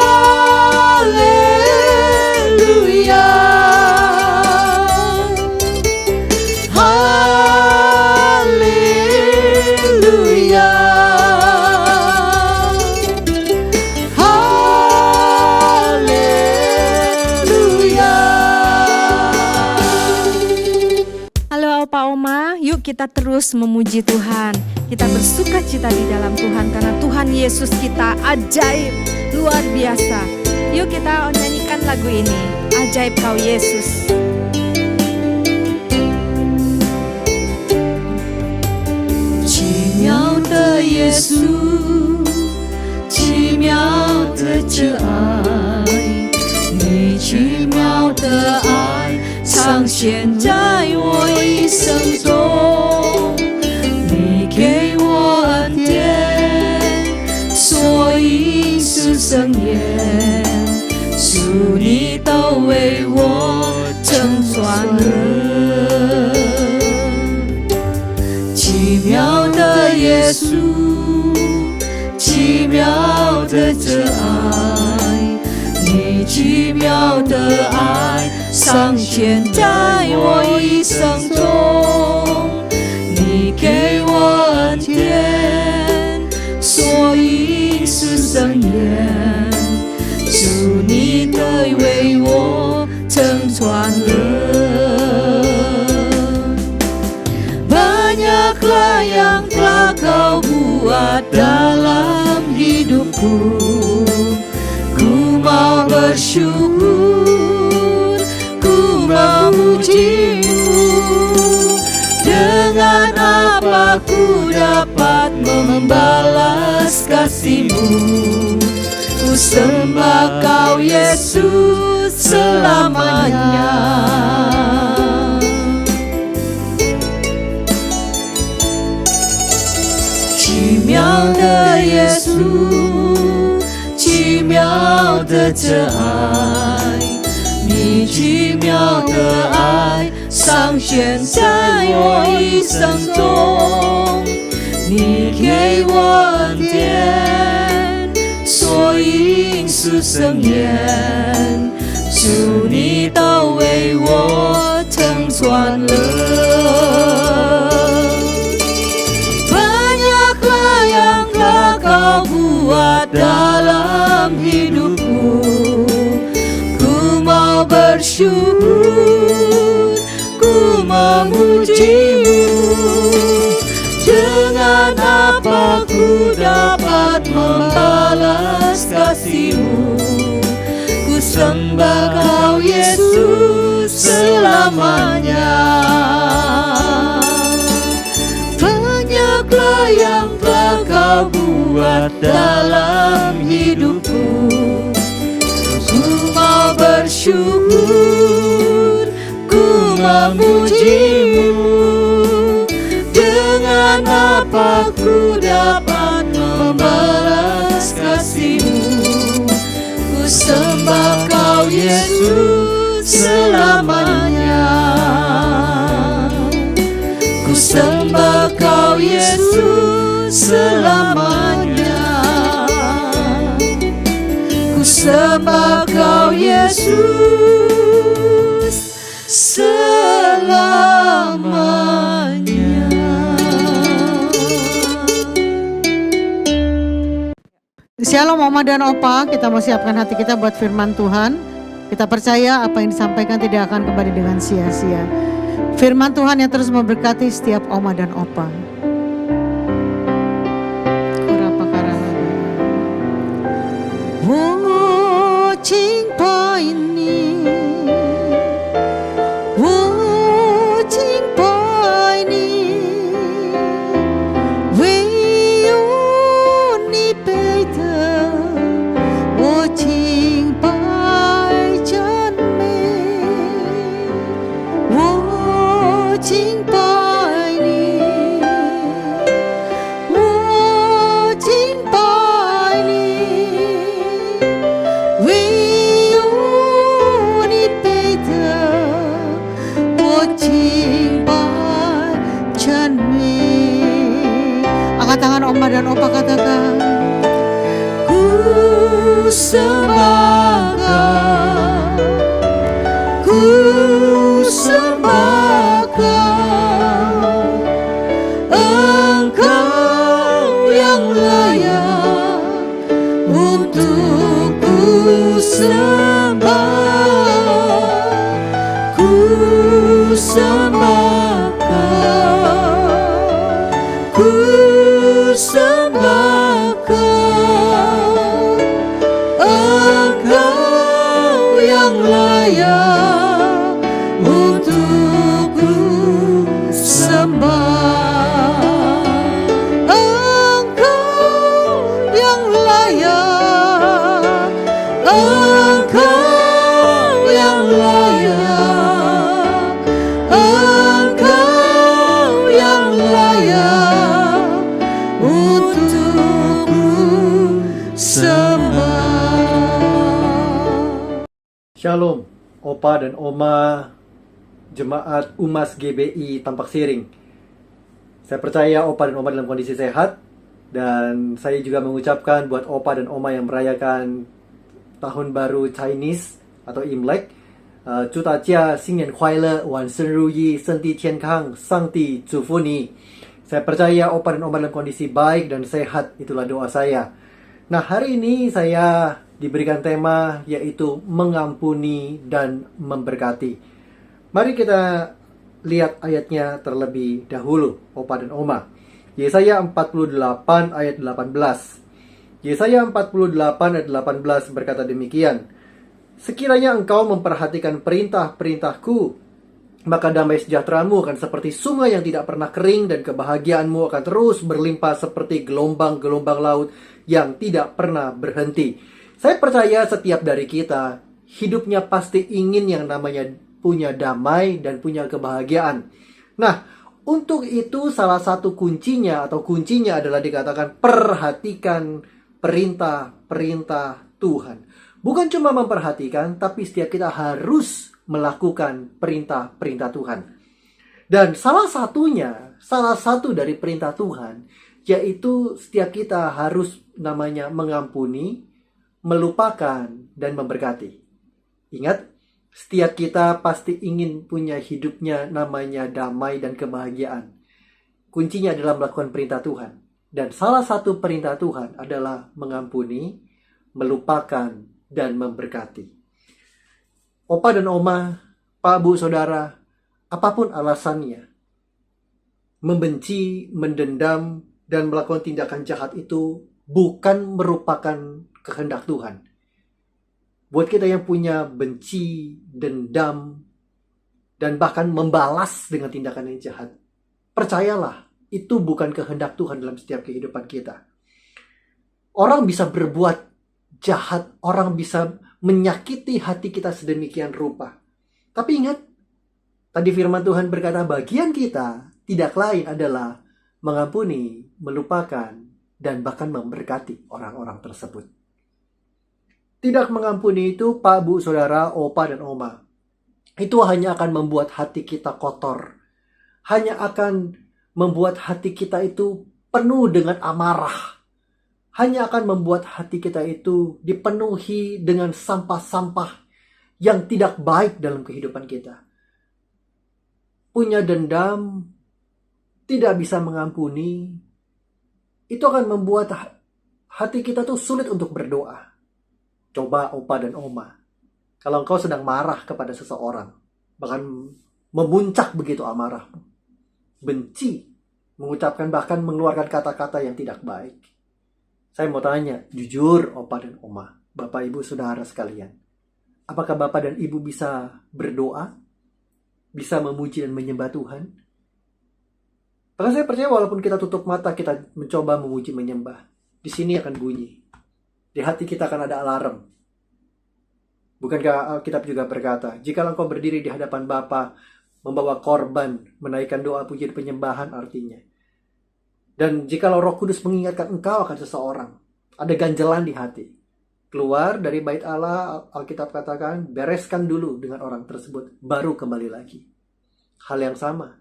Kita terus memuji Tuhan, kita bersuka cita di dalam Tuhan karena Tuhan Yesus kita ajaib, luar biasa. Yuk kita nyanyikan lagu ini, Ajaib Kau Yesus. 奇妙的耶稣，奇妙的这爱，你奇妙的爱常显在我一生中，你给我恩典，所以是圣言，属你都为我成全了。奇妙的耶稣，奇妙的这爱，你奇妙的爱常显在我一生中，你给我恩典，所以是圣言，主你的为我成全了。Banyaklah yang telah Kau buat dalam hidupku, ku mau bersyukur, ku memujimu. Dengan apa ku dapat membalas kasih-Mu? Ku sembah Kau Yesus selamanya.奇妙的耶稣，奇妙的这爱，你奇妙的爱上显在我一生中，你给我恩典，所以是圣言，主你都为我成全了。Banyaklah yang telah Kau buat dalam hidupku, ku mau bersyukur, ku memuji-Mu. Dengan apa ku dapat membalas kasih-Mu? Ku sembah Kau Yesus selamanya. Banyaklah yang telah Kau buat dalam hidupku, ku mau bersyukur, ku memuji-Mu. Dengan apa ku dapat membalas kasih-Mu? Ku sembah Kau Yesus selamanya. Ku sembah Kau Yesus selamanya. Ku sembah Kau Yesus selamanya. Shalom Oma dan Opa, kita mau siapkan hati kita buat firman Tuhan. Kita percaya apa yang disampaikan tidak akan kembali dengan sia-sia. Firman Tuhan yang terus memberkati setiap Oma dan Opa. Oh, cinta ini, oh, cinta ini, Wiyuni Peter, oh, cinta chân mê, oh, cinta ini, oh, cinta ini. Angkat tangan Oma dan Opa, katakan, ku sembah Kau, ku sembah Kau, Engkau yang layak untuk ku sembah, ku sembah Kau, ku sembah Kau, Engkau yang layak untuk ku sembah, Engkau yang layak, Engkau yang layak, Engkau yang layak untuk ku sembah. Shalom, Opa dan Oma, Jemaat Umas GBI Tampak Siring. Saya percaya Opa dan Oma dalam kondisi sehat, dan saya juga mengucapkan buat Opa dan Oma yang merayakan Tahun Baru Chinese atau Imlek, 祝大家新年快乐，万事如意，身体健康，上帝祝福你。Saya percaya Opa dan Oma dalam kondisi baik dan sehat, itulah doa saya. Nah, hari ini saya diberikan tema yaitu mengampuni dan memberkati. Mari kita lihat ayatnya terlebih dahulu, Opa dan Oma. Yesaya 48 ayat 18. Yesaya 48 ayat 18 berkata demikian, sekiranya engkau memperhatikan perintah-perintahku, maka damai sejahteramu akan seperti sungai yang tidak pernah kering, dan kebahagiaanmu akan terus berlimpah seperti gelombang-gelombang laut yang tidak pernah berhenti. Saya percaya setiap dari kita hidupnya pasti ingin yang namanya punya damai dan punya kebahagiaan. Nah, untuk itu salah satu kuncinya adalah dikatakan perhatikan perintah-perintah Tuhan. Bukan cuma memperhatikan, tapi setiap kita harus melakukan perintah-perintah Tuhan. Dan salah satu dari perintah Tuhan, yaitu setiap kita harus namanya mengampuni, melupakan, dan memberkati. Ingat, setiap kita pasti ingin punya hidupnya namanya damai dan kebahagiaan. Kuncinya adalah melakukan perintah Tuhan. Dan salah satu perintah Tuhan adalah mengampuni, melupakan, dan memberkati. Opa dan oma, Pak, Bu, Saudara, apapun alasannya, membenci, mendendam, dan melakukan tindakan jahat itu bukan merupakan kehendak Tuhan. Buat kita yang punya benci, dendam, dan bahkan membalas dengan tindakan yang jahat, percayalah, itu bukan kehendak Tuhan dalam setiap kehidupan kita. Orang bisa berbuat jahat, orang bisa menyakiti hati kita sedemikian rupa. Tapi ingat, tadi firman Tuhan berkata, bagian kita tidak lain adalah mengampuni, melupakan, dan bahkan memberkati orang-orang tersebut. Tidak mengampuni itu, Pak, Bu, Saudara, Opa, dan Oma, itu hanya akan membuat hati kita kotor. Hanya akan membuat hati kita itu penuh dengan amarah. Hanya akan membuat hati kita itu dipenuhi dengan sampah-sampah yang tidak baik dalam kehidupan kita. Punya dendam, tidak bisa mengampuni, itu akan membuat hati kita tuh sulit untuk berdoa. Coba Opa dan Oma, kalau engkau sedang marah kepada seseorang, bahkan memuncak begitu amarahmu, benci, mengucapkan bahkan mengeluarkan kata-kata yang tidak baik. Saya mau tanya, jujur Opa dan Oma, Bapak Ibu Saudara sekalian, apakah Bapak dan Ibu bisa berdoa? Bisa memuji dan menyembah Tuhan? Karena saya percaya walaupun kita tutup mata, kita mencoba memuji menyembah, di sini akan bunyi. Di hati kita akan ada alarm. Bukankah Alkitab juga berkata, jika engkau berdiri di hadapan Bapa, membawa korban, menaikkan doa puji penyembahan artinya. Dan jikalau Roh Kudus mengingatkan engkau akan seseorang, ada ganjelan di hati. Keluar dari bait Allah, Alkitab katakan, bereskan dulu dengan orang tersebut, baru kembali lagi. Hal yang sama,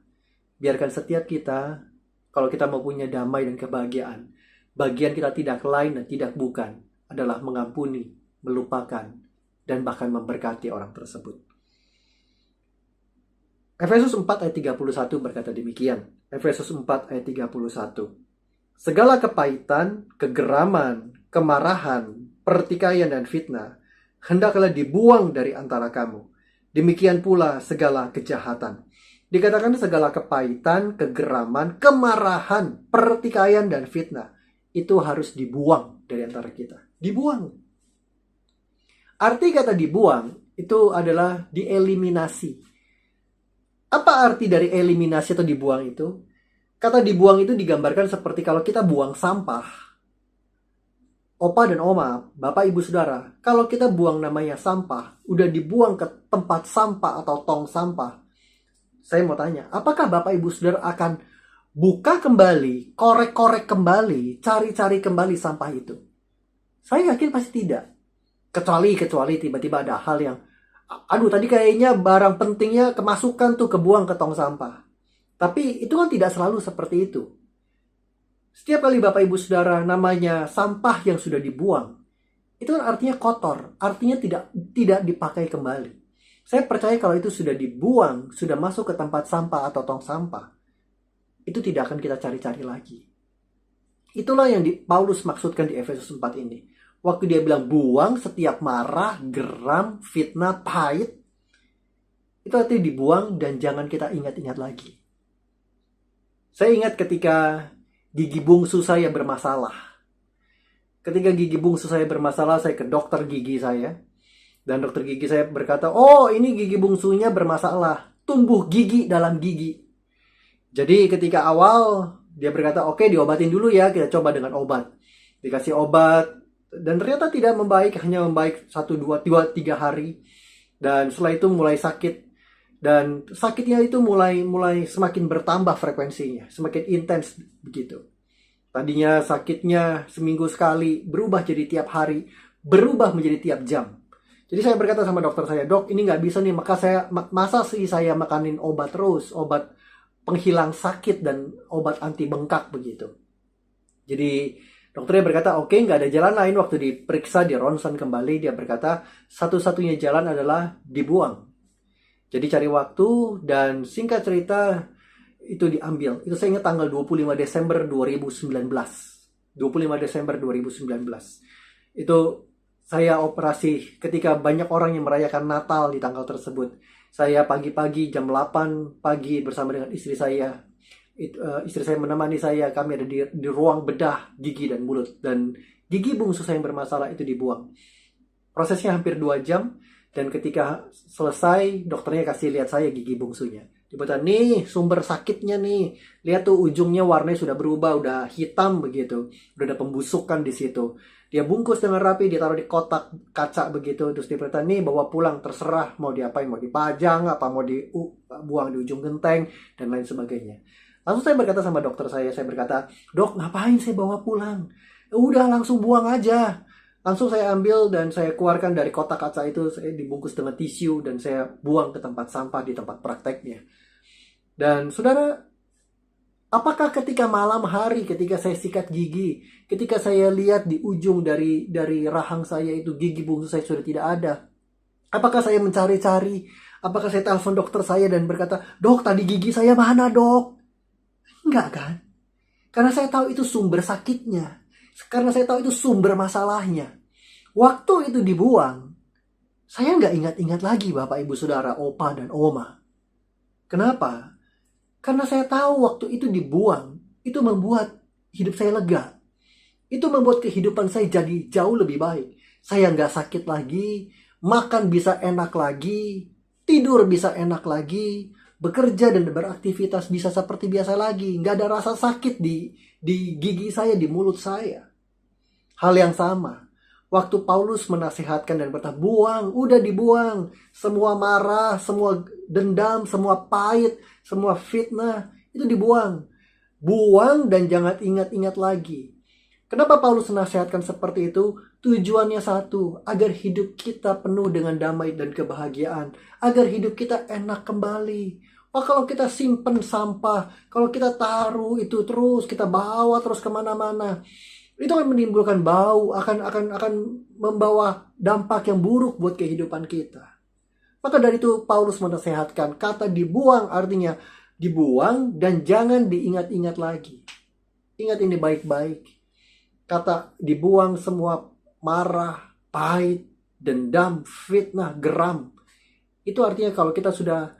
biarkan setiap kita, kalau kita mau punya damai dan kebahagiaan, bagian kita tidak lain dan tidak bukan adalah mengampuni, melupakan, dan bahkan memberkati orang tersebut. Efesus 4 ayat 31 berkata demikian. Efesus 4 ayat 31. Segala kepahitan, kegeraman, kemarahan, pertikaian, dan fitnah hendaklah dibuang dari antara kamu. Demikian pula segala kejahatan. Dikatakan segala kepahitan, kegeraman, kemarahan, pertikaian, dan fitnah itu harus dibuang dari antara kita. Dibuang. Arti kata dibuang itu adalah dieliminasi. Apa arti dari eliminasi atau dibuang itu? Kata dibuang itu digambarkan seperti kalau kita buang sampah. Opa dan Oma, Bapak Ibu Saudara, kalau kita buang namanya sampah, udah dibuang ke tempat sampah atau tong sampah. Saya mau tanya, apakah Bapak Ibu Saudara akan buka kembali, korek-korek kembali, cari-cari kembali sampah itu? Saya yakin pasti tidak. Kecuali tiba-tiba ada hal yang, aduh tadi kayaknya barang pentingnya kemasukan tuh, kebuang ke tong sampah. Tapi itu kan tidak selalu seperti itu. Setiap kali Bapak Ibu Saudara namanya sampah yang sudah dibuang, itu kan artinya kotor, artinya tidak dipakai kembali. Saya percaya kalau itu sudah dibuang, sudah masuk ke tempat sampah atau tong sampah, itu tidak akan kita cari-cari lagi. Itulah yang Paulus maksudkan di Efesus 4 ini. Waktu dia bilang buang setiap marah, geram, fitnah, pahit, itu artinya dibuang dan jangan kita ingat-ingat lagi. Saya ingat ketika gigi bungsu saya bermasalah. Ketika gigi bungsu saya bermasalah, saya ke dokter gigi saya. Dan dokter gigi saya berkata, oh ini gigi bungsunya bermasalah. Tumbuh gigi dalam gigi. Jadi ketika awal, dia berkata, oke diobatin dulu ya, kita coba dengan obat. Dikasih obat, dan ternyata tidak membaik, hanya membaik 1, 2, 3 hari. Dan setelah itu mulai sakit. Dan sakitnya itu mulai semakin bertambah frekuensinya, semakin intens begitu. Tadinya sakitnya seminggu sekali, berubah jadi tiap hari, berubah menjadi tiap jam. Jadi saya berkata sama dokter saya, dok ini nggak bisa nih, masa sih saya makanin obat terus, obat penghilang sakit dan obat anti bengkak begitu. Jadi dokternya berkata, oke nggak ada jalan lain. Waktu diperiksa, di ronsen kembali, dia berkata satu-satunya jalan adalah dibuang. Jadi cari waktu, dan singkat cerita itu diambil. Itu saya ingat tanggal 25 Desember 2019. 25 Desember 2019. Itu saya operasi ketika banyak orang yang merayakan Natal di tanggal tersebut. Saya pagi-pagi jam 8 pagi bersama dengan istri saya. Istri saya menemani saya. Kami ada di ruang bedah gigi dan mulut. Dan gigi bungsu saya yang bermasalah itu dibuang. Prosesnya hampir 2 jam. Dan ketika selesai, dokternya kasih lihat saya gigi bungsunya. Dia nih sumber sakitnya nih. Lihat tuh ujungnya warnanya sudah berubah, udah hitam begitu. Udah ada pembusukan di situ. Dia bungkus dengan rapi, dia taruh di kotak kaca begitu. Terus dia berkata, nih bawa pulang, terserah mau diapain, mau dipajang, apa mau dibuang di ujung genteng, dan lain sebagainya. Langsung saya berkata sama dokter saya berkata, dok ngapain saya bawa pulang? Udah langsung buang aja. Langsung saya ambil dan saya keluarkan dari kotak kaca itu, saya dibungkus dengan tisu dan saya buang ke tempat sampah di tempat prakteknya. Dan saudara, apakah ketika malam hari, ketika saya sikat gigi, ketika saya lihat di ujung dari rahang saya itu gigi bungsu saya sudah tidak ada, apakah saya mencari-cari? Apakah saya telepon dokter saya dan berkata, dok tadi gigi saya mana dok? Enggak kan? Karena saya tahu itu sumber sakitnya. Karena saya tahu itu sumber masalahnya. Waktu itu dibuang, saya nggak ingat-ingat lagi Bapak Ibu Saudara, Opa dan Oma. Kenapa? Karena saya tahu waktu itu dibuang, itu membuat hidup saya lega. Itu membuat kehidupan saya jadi jauh lebih baik. Saya nggak sakit lagi, makan bisa enak lagi, tidur bisa enak lagi, bekerja dan beraktivitas bisa seperti biasa lagi. Nggak ada rasa sakit di gigi saya, di mulut saya. Hal yang sama, waktu Paulus menasihatkan dan berkata, buang, udah dibuang. Semua marah, semua dendam, semua pahit, semua fitnah, itu dibuang. Buang dan jangan ingat-ingat lagi. Kenapa Paulus menasihatkan seperti itu? Tujuannya satu, agar hidup kita penuh dengan damai dan kebahagiaan. Agar hidup kita enak kembali. Oh, kalau kita simpen sampah, kalau kita taruh itu terus, kita bawa terus kemana-mana, itu akan menimbulkan bau, akan membawa dampak yang buruk buat kehidupan kita. Maka dari itu Paulus menasehatkan, kata dibuang artinya dibuang dan jangan diingat-ingat lagi. Ingat ini baik-baik. Kata dibuang semua marah, pahit, dendam, fitnah, geram. Itu artinya kalau kita sudah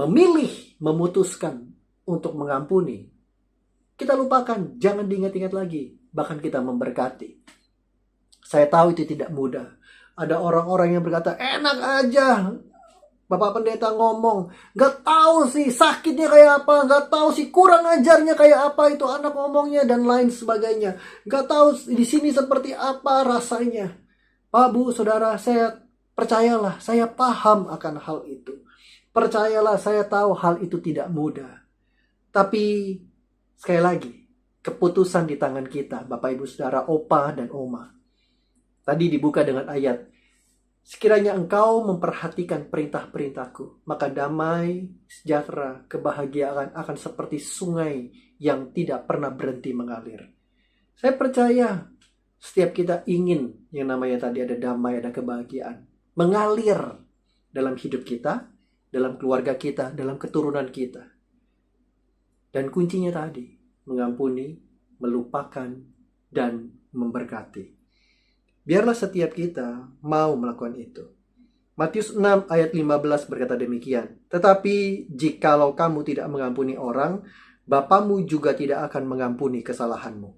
memilih, memutuskan untuk mengampuni, kita lupakan, jangan diingat-ingat lagi. Bahkan kita memberkati. Saya tahu itu tidak mudah. Ada orang-orang yang berkata, enak aja Bapak Pendeta ngomong, gak tahu sih sakitnya kayak apa, gak tahu sih kurang ajarnya kayak apa itu anak ngomongnya dan lain sebagainya. Gak tahu di sini seperti apa rasanya. Pak, Bu, Saudara, saya percayalah, saya paham akan hal itu. Percayalah, saya tahu hal itu tidak mudah. Tapi sekali lagi, keputusan di tangan kita, Bapak Ibu Saudara, Opa dan Oma. Tadi dibuka dengan ayat, sekiranya engkau memperhatikan perintah-perintahku, maka damai, sejahtera, kebahagiaan akan seperti sungai yang tidak pernah berhenti mengalir. Saya percaya setiap kita ingin yang namanya tadi ada damai, ada kebahagiaan, mengalir dalam hidup kita, dalam keluarga kita, dalam keturunan kita. Dan kuncinya tadi, mengampuni, melupakan, dan memberkati. Biarlah setiap kita mau melakukan itu. Matius 6 ayat 15 berkata demikian. Tetapi jikalau kamu tidak mengampuni orang, Bapamu juga tidak akan mengampuni kesalahanmu.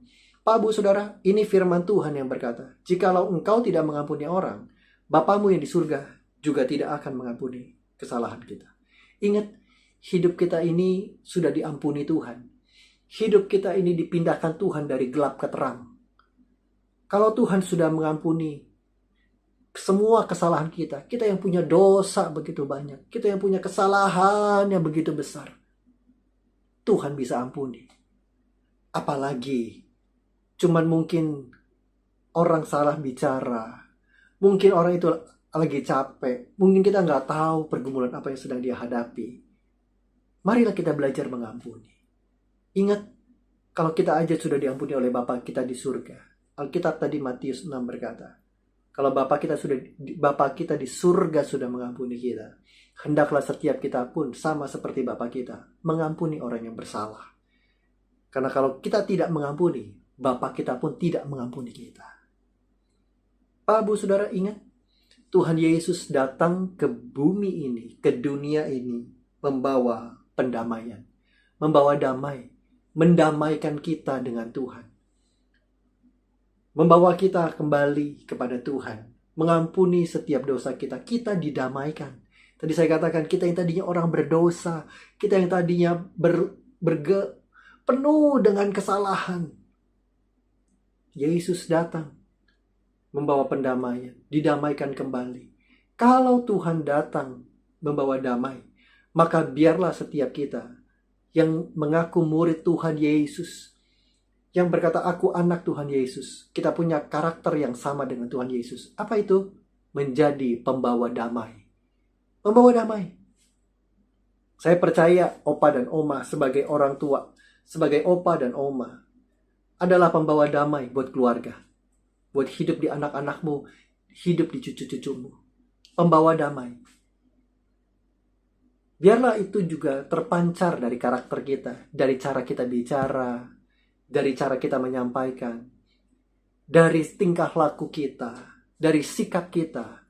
Pak Bu Saudara, ini firman Tuhan yang berkata, jikalau engkau tidak mengampuni orang, Bapamu yang di surga juga tidak akan mengampuni kesalahan kita. Ingat, hidup kita ini sudah diampuni Tuhan. Hidup kita ini dipindahkan Tuhan dari gelap ke terang. Kalau Tuhan sudah mengampuni semua kesalahan kita, kita yang punya dosa begitu banyak, kita yang punya kesalahan yang begitu besar, Tuhan bisa ampuni. Apalagi cuman mungkin orang salah bicara, mungkin orang itu lagi capek, mungkin kita nggak tahu pergumulan apa yang sedang dia hadapi. Marilah kita belajar mengampuni. Ingat, kalau kita aja sudah diampuni oleh Bapa kita di surga. Alkitab tadi Matius 6 berkata, kalau Bapa kita di surga sudah mengampuni kita, hendaklah setiap kita pun sama seperti Bapa kita mengampuni orang yang bersalah. Karena kalau kita tidak mengampuni, Bapa kita pun tidak mengampuni kita. Pak Bu Saudara, ingat, Tuhan Yesus datang ke bumi ini, ke dunia ini, membawa pendamaian, membawa damai, mendamaikan kita dengan Tuhan. Membawa kita kembali kepada Tuhan, mengampuni setiap dosa kita, kita didamaikan. Tadi saya katakan, kita yang tadinya orang berdosa, kita yang tadinya penuh dengan kesalahan, Yesus datang membawa pendamaian, didamaikan kembali. Kalau Tuhan datang membawa damai, maka biarlah setiap kita yang mengaku murid Tuhan Yesus, yang berkata aku anak Tuhan Yesus, kita punya karakter yang sama dengan Tuhan Yesus. Apa itu? Menjadi pembawa damai. Membawa damai. Saya percaya opa dan oma sebagai orang tua, sebagai opa dan oma, adalah pembawa damai buat keluarga, buat hidup di anak-anakmu, hidup di cucu-cucumu. Pembawa damai. Biarlah itu juga terpancar dari karakter kita, dari cara kita bicara, dari cara kita menyampaikan, dari tingkah laku kita, dari sikap kita.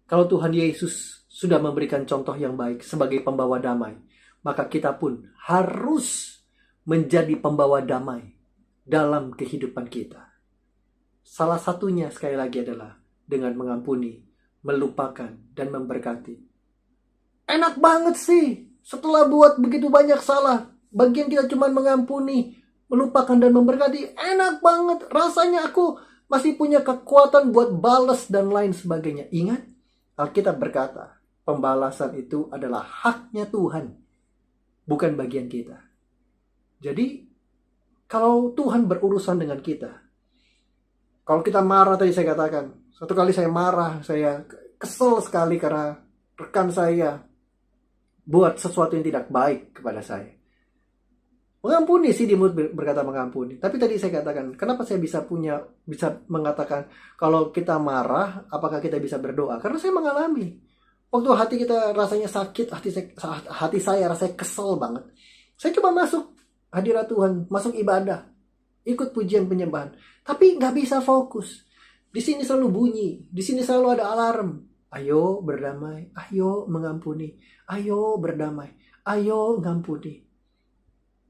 Kalau Tuhan Yesus sudah memberikan contoh yang baik sebagai pembawa damai, maka kita pun harus menjadi pembawa damai dalam kehidupan kita. Salah satunya sekali lagi adalah dengan mengampuni, melupakan, dan memberkati. Enak banget sih, setelah buat begitu banyak salah, bagian kita cuma mengampuni, melupakan, dan memberkati. Enak banget, rasanya aku masih punya kekuatan buat balas dan lain sebagainya. Ingat, Alkitab berkata, pembalasan itu adalah haknya Tuhan, bukan bagian kita. Jadi, kalau Tuhan berurusan dengan kita, kalau kita marah, tadi saya katakan, satu kali saya marah, saya kesel sekali karena rekan saya buat sesuatu yang tidak baik kepada saya. Mengampuni sih, di mulut berkata mengampuni. Tapi tadi saya katakan, kenapa saya bisa mengatakan kalau kita marah, apakah kita bisa berdoa? Karena saya mengalami. Waktu hati kita rasanya sakit, hati saya rasanya kesel banget. Saya coba masuk hadirat Tuhan, masuk ibadah, ikut pujian penyembahan. Tapi nggak bisa fokus. Di sini selalu bunyi, di sini selalu ada alarm. Ayo berdamai, ayo mengampuni, ayo berdamai, ayo mengampuni.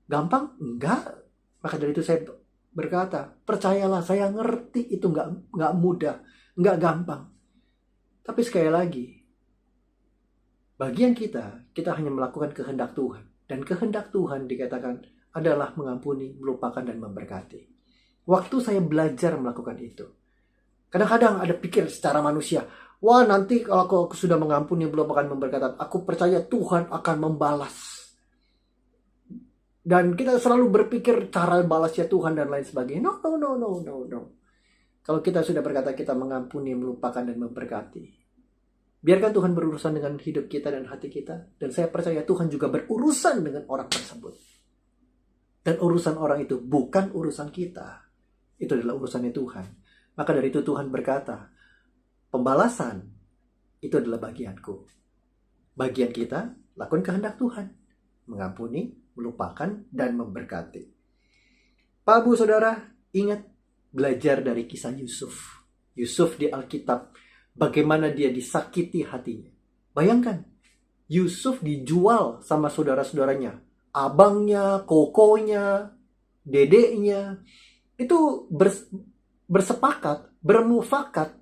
Gampang? Enggak. Maka dari itu saya berkata, percayalah, saya ngerti itu enggak mudah, enggak gampang. Tapi sekali lagi, bagian kita hanya melakukan kehendak Tuhan. Dan kehendak Tuhan dikatakan adalah mengampuni, melupakan, dan memberkati. Waktu saya belajar melakukan itu, kadang-kadang ada pikir secara manusia, wah nanti kalau aku sudah mengampuni, melupakan, memberkati, aku percaya Tuhan akan membalas. Dan kita selalu berpikir cara balasnya Tuhan dan lain sebagainya. No. Kalau kita sudah berkata kita mengampuni, melupakan, dan memberkati, biarkan Tuhan berurusan dengan hidup kita dan hati kita. Dan saya percaya Tuhan juga berurusan dengan orang tersebut. Dan urusan orang itu bukan urusan kita. Itu adalah urusannya Tuhan. Maka dari itu Tuhan berkata, pembalasan itu adalah bagianku. Bagian kita, lakukan kehendak Tuhan. Mengampuni, melupakan, dan memberkati. Pak Bu Saudara, ingat belajar dari kisah Yusuf. Yusuf di Alkitab, bagaimana dia disakiti hatinya. Bayangkan, Yusuf dijual sama saudara-saudaranya. Abangnya, kokonya, dedeknya. itu bersepakat, bermufakat,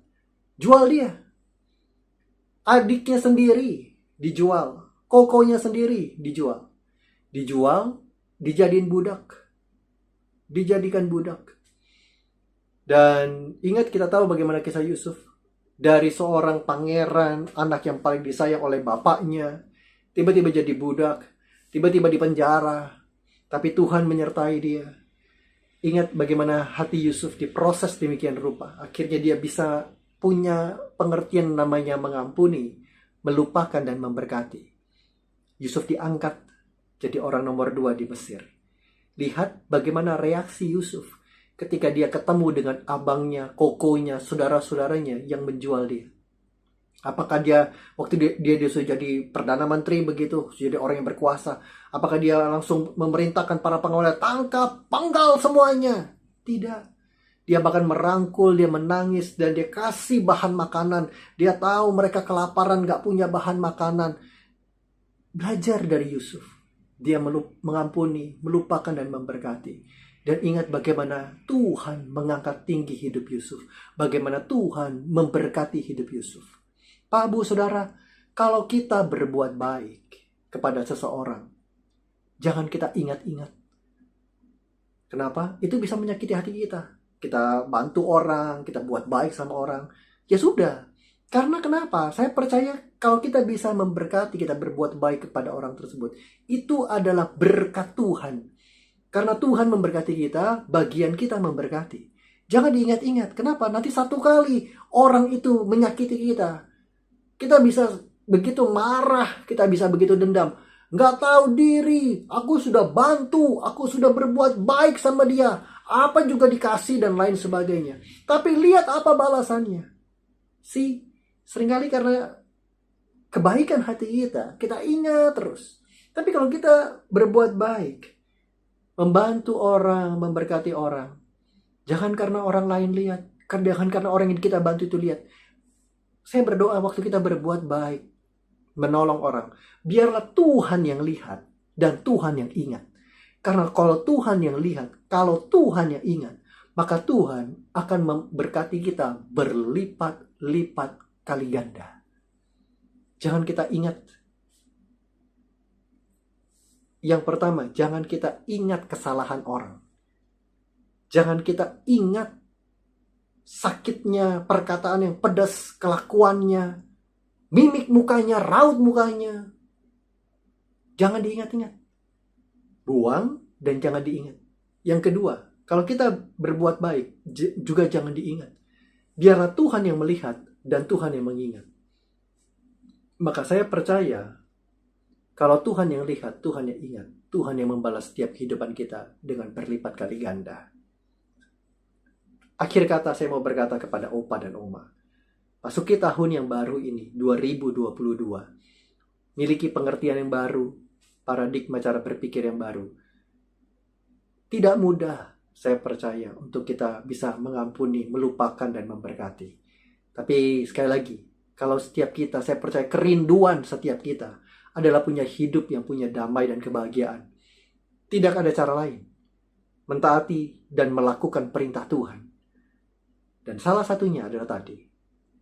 jual dia. Adiknya sendiri dijual, kokonya sendiri dijual. Dijual, dijadiin budak. Dijadikan budak. Dan ingat, kita tahu bagaimana kisah Yusuf. Dari seorang pangeran, anak yang paling disayang oleh bapaknya, tiba-tiba jadi budak, tiba-tiba di penjara, tapi Tuhan menyertai dia. Ingat bagaimana hati Yusuf diproses demikian rupa. Akhirnya dia bisa punya pengertian namanya mengampuni, melupakan dan memberkati. Yusuf diangkat jadi orang nomor 2 di Mesir. Lihat bagaimana reaksi Yusuf ketika dia ketemu dengan abangnya, kokonya, saudara-saudaranya yang menjual dia. Apakah dia waktu dia sudah jadi Perdana Menteri begitu, jadi orang yang berkuasa, apakah dia langsung memerintahkan para pengawalnya, tangkap, penggal semuanya? Tidak. Dia bahkan merangkul, dia menangis, dan dia kasih bahan makanan. Dia tahu mereka kelaparan, gak punya bahan makanan. Belajar dari Yusuf. Dia mengampuni, melupakan dan memberkati. Dan ingat bagaimana Tuhan mengangkat tinggi hidup Yusuf. Bagaimana Tuhan memberkati hidup Yusuf. Pak, Bu, Saudara, kalau kita berbuat baik kepada seseorang, jangan kita ingat-ingat. Kenapa? Itu bisa menyakiti hati kita. Kita bantu orang, kita buat baik sama orang. Ya sudah. Karena kenapa? Saya percaya kalau kita bisa memberkati, kita berbuat baik kepada orang tersebut, itu adalah berkat Tuhan. Karena Tuhan memberkati kita, bagian kita memberkati. Jangan diingat-ingat. Kenapa? Nanti satu kali orang itu menyakiti kita, kita bisa begitu marah, kita bisa begitu dendam. Nggak tahu diri, aku sudah bantu, aku sudah berbuat baik sama dia, apa juga dikasih dan lain sebagainya. Tapi lihat apa balasannya. Seringkali karena kebaikan hati kita ingat terus. Tapi kalau kita berbuat baik, membantu orang, memberkati orang, jangan karena orang lain lihat, jangan karena orang yang kita bantu itu lihat. Saya berdoa waktu kita berbuat baik, menolong orang, biarlah Tuhan yang lihat dan Tuhan yang ingat. Karena kalau Tuhan yang lihat, kalau Tuhan yang ingat, maka Tuhan akan memberkati kita berlipat-lipat kali ganda. Jangan kita ingat. Yang pertama, jangan kita ingat kesalahan orang. Jangan kita ingat sakitnya, perkataan yang pedas, kelakuannya, mimik mukanya, raut mukanya. Jangan diingat-ingat. Buang dan jangan diingat. Yang kedua, kalau kita berbuat baik, juga jangan diingat. Biarlah Tuhan yang melihat dan Tuhan yang mengingat. Maka saya percaya, kalau Tuhan yang lihat, Tuhan yang ingat, Tuhan yang membalas setiap kehidupan kita dengan berlipat kali ganda. Akhir kata saya mau berkata kepada Opa dan Oma. Masuki tahun yang baru ini, 2022. Miliki pengertian yang baru, paradigma cara berpikir yang baru. Tidak mudah, saya percaya, untuk kita bisa mengampuni, melupakan, dan memberkati. Tapi sekali lagi, kalau setiap kita, saya percaya kerinduan setiap kita adalah punya hidup yang punya damai dan kebahagiaan. Tidak ada cara lain. Mentaati dan melakukan perintah Tuhan. Dan salah satunya adalah tadi,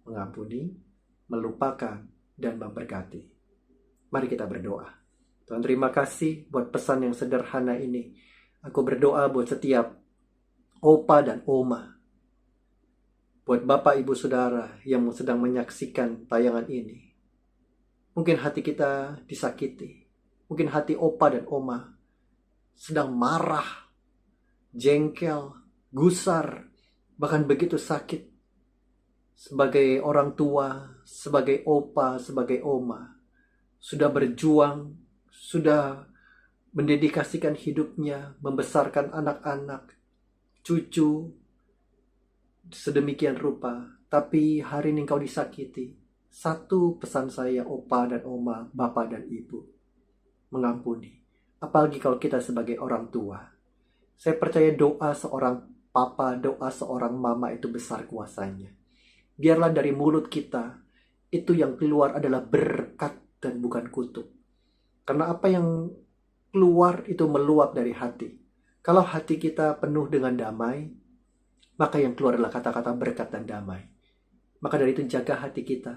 mengampuni, melupakan, dan memberkati. Mari kita berdoa. Tuhan, terima kasih buat pesan yang sederhana ini. Aku berdoa buat setiap Opa dan Oma. Buat Bapak, Ibu, Saudara yang sedang menyaksikan tayangan ini. Mungkin hati kita disakiti. Mungkin hati Opa dan Oma sedang marah, jengkel, gusar, bahkan begitu sakit. Sebagai orang tua, sebagai Opa, sebagai Oma, sudah berjuang, sudah mendedikasikan hidupnya, membesarkan anak-anak, cucu, sedemikian rupa. Tapi hari ini engkau disakiti. Satu pesan saya, Opa dan Oma, Bapak dan Ibu, mengampuni. Apalagi kalau kita sebagai orang tua. Saya percaya doa seorang papa, doa seorang mama itu besar kuasanya. Biarlah dari mulut kita, itu yang keluar adalah berkat dan bukan kutuk. Karena apa yang keluar itu meluap dari hati. Kalau hati kita penuh dengan damai, maka yang keluar adalah kata-kata berkat dan damai. Maka dari itu jaga hati kita.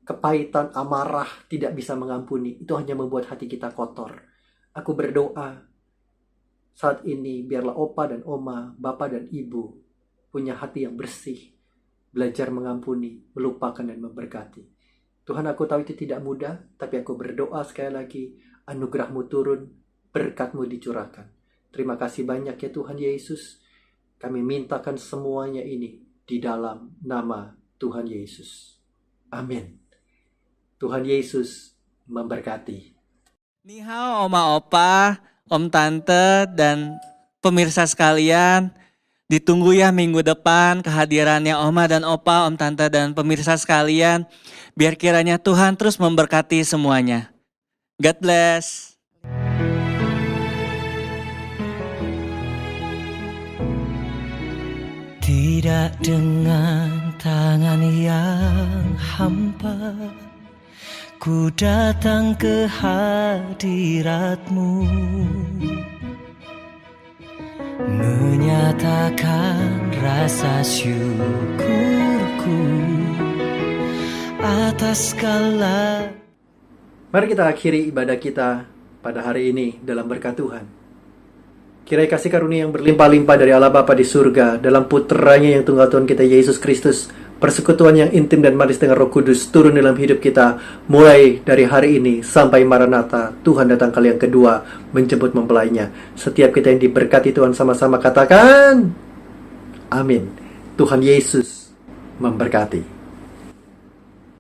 Kepahitan, amarah, tidak bisa mengampuni, itu hanya membuat hati kita kotor. Aku berdoa saat ini biarlah opa dan oma, bapak dan ibu punya hati yang bersih, belajar mengampuni, melupakan dan memberkati. Tuhan, aku tahu itu tidak mudah, tapi aku berdoa sekali lagi, anugerah-Mu turun, berkat-Mu dicurahkan. Terima kasih banyak ya Tuhan Yesus. Kami mintakan semuanya ini di dalam nama Tuhan Yesus. Amin. Tuhan Yesus memberkati. Ni hao oma opa, om tante dan pemirsa sekalian. Ditunggu ya minggu depan kehadirannya oma dan opa, om tante dan pemirsa sekalian. Biar kiranya Tuhan terus memberkati semuanya. God bless. Tidak dengan tangan yang hampa, ku datang ke hadirat-Mu, menyatakan rasa syukurku atas segala. Mari kita akhiri ibadah kita pada hari ini dalam berkat Tuhan. Kiranya kasih karunia yang berlimpah-limpah dari Allah Bapa di surga, dalam putranya yang tunggal Tuhan kita Yesus Kristus, persekutuan yang intim dan manis dengan Roh Kudus turun dalam hidup kita, mulai dari hari ini sampai Maranatha, Tuhan datang kali yang kedua, menjemput mempelainya. Setiap kita yang diberkati Tuhan sama-sama katakan, amin. Tuhan Yesus memberkati.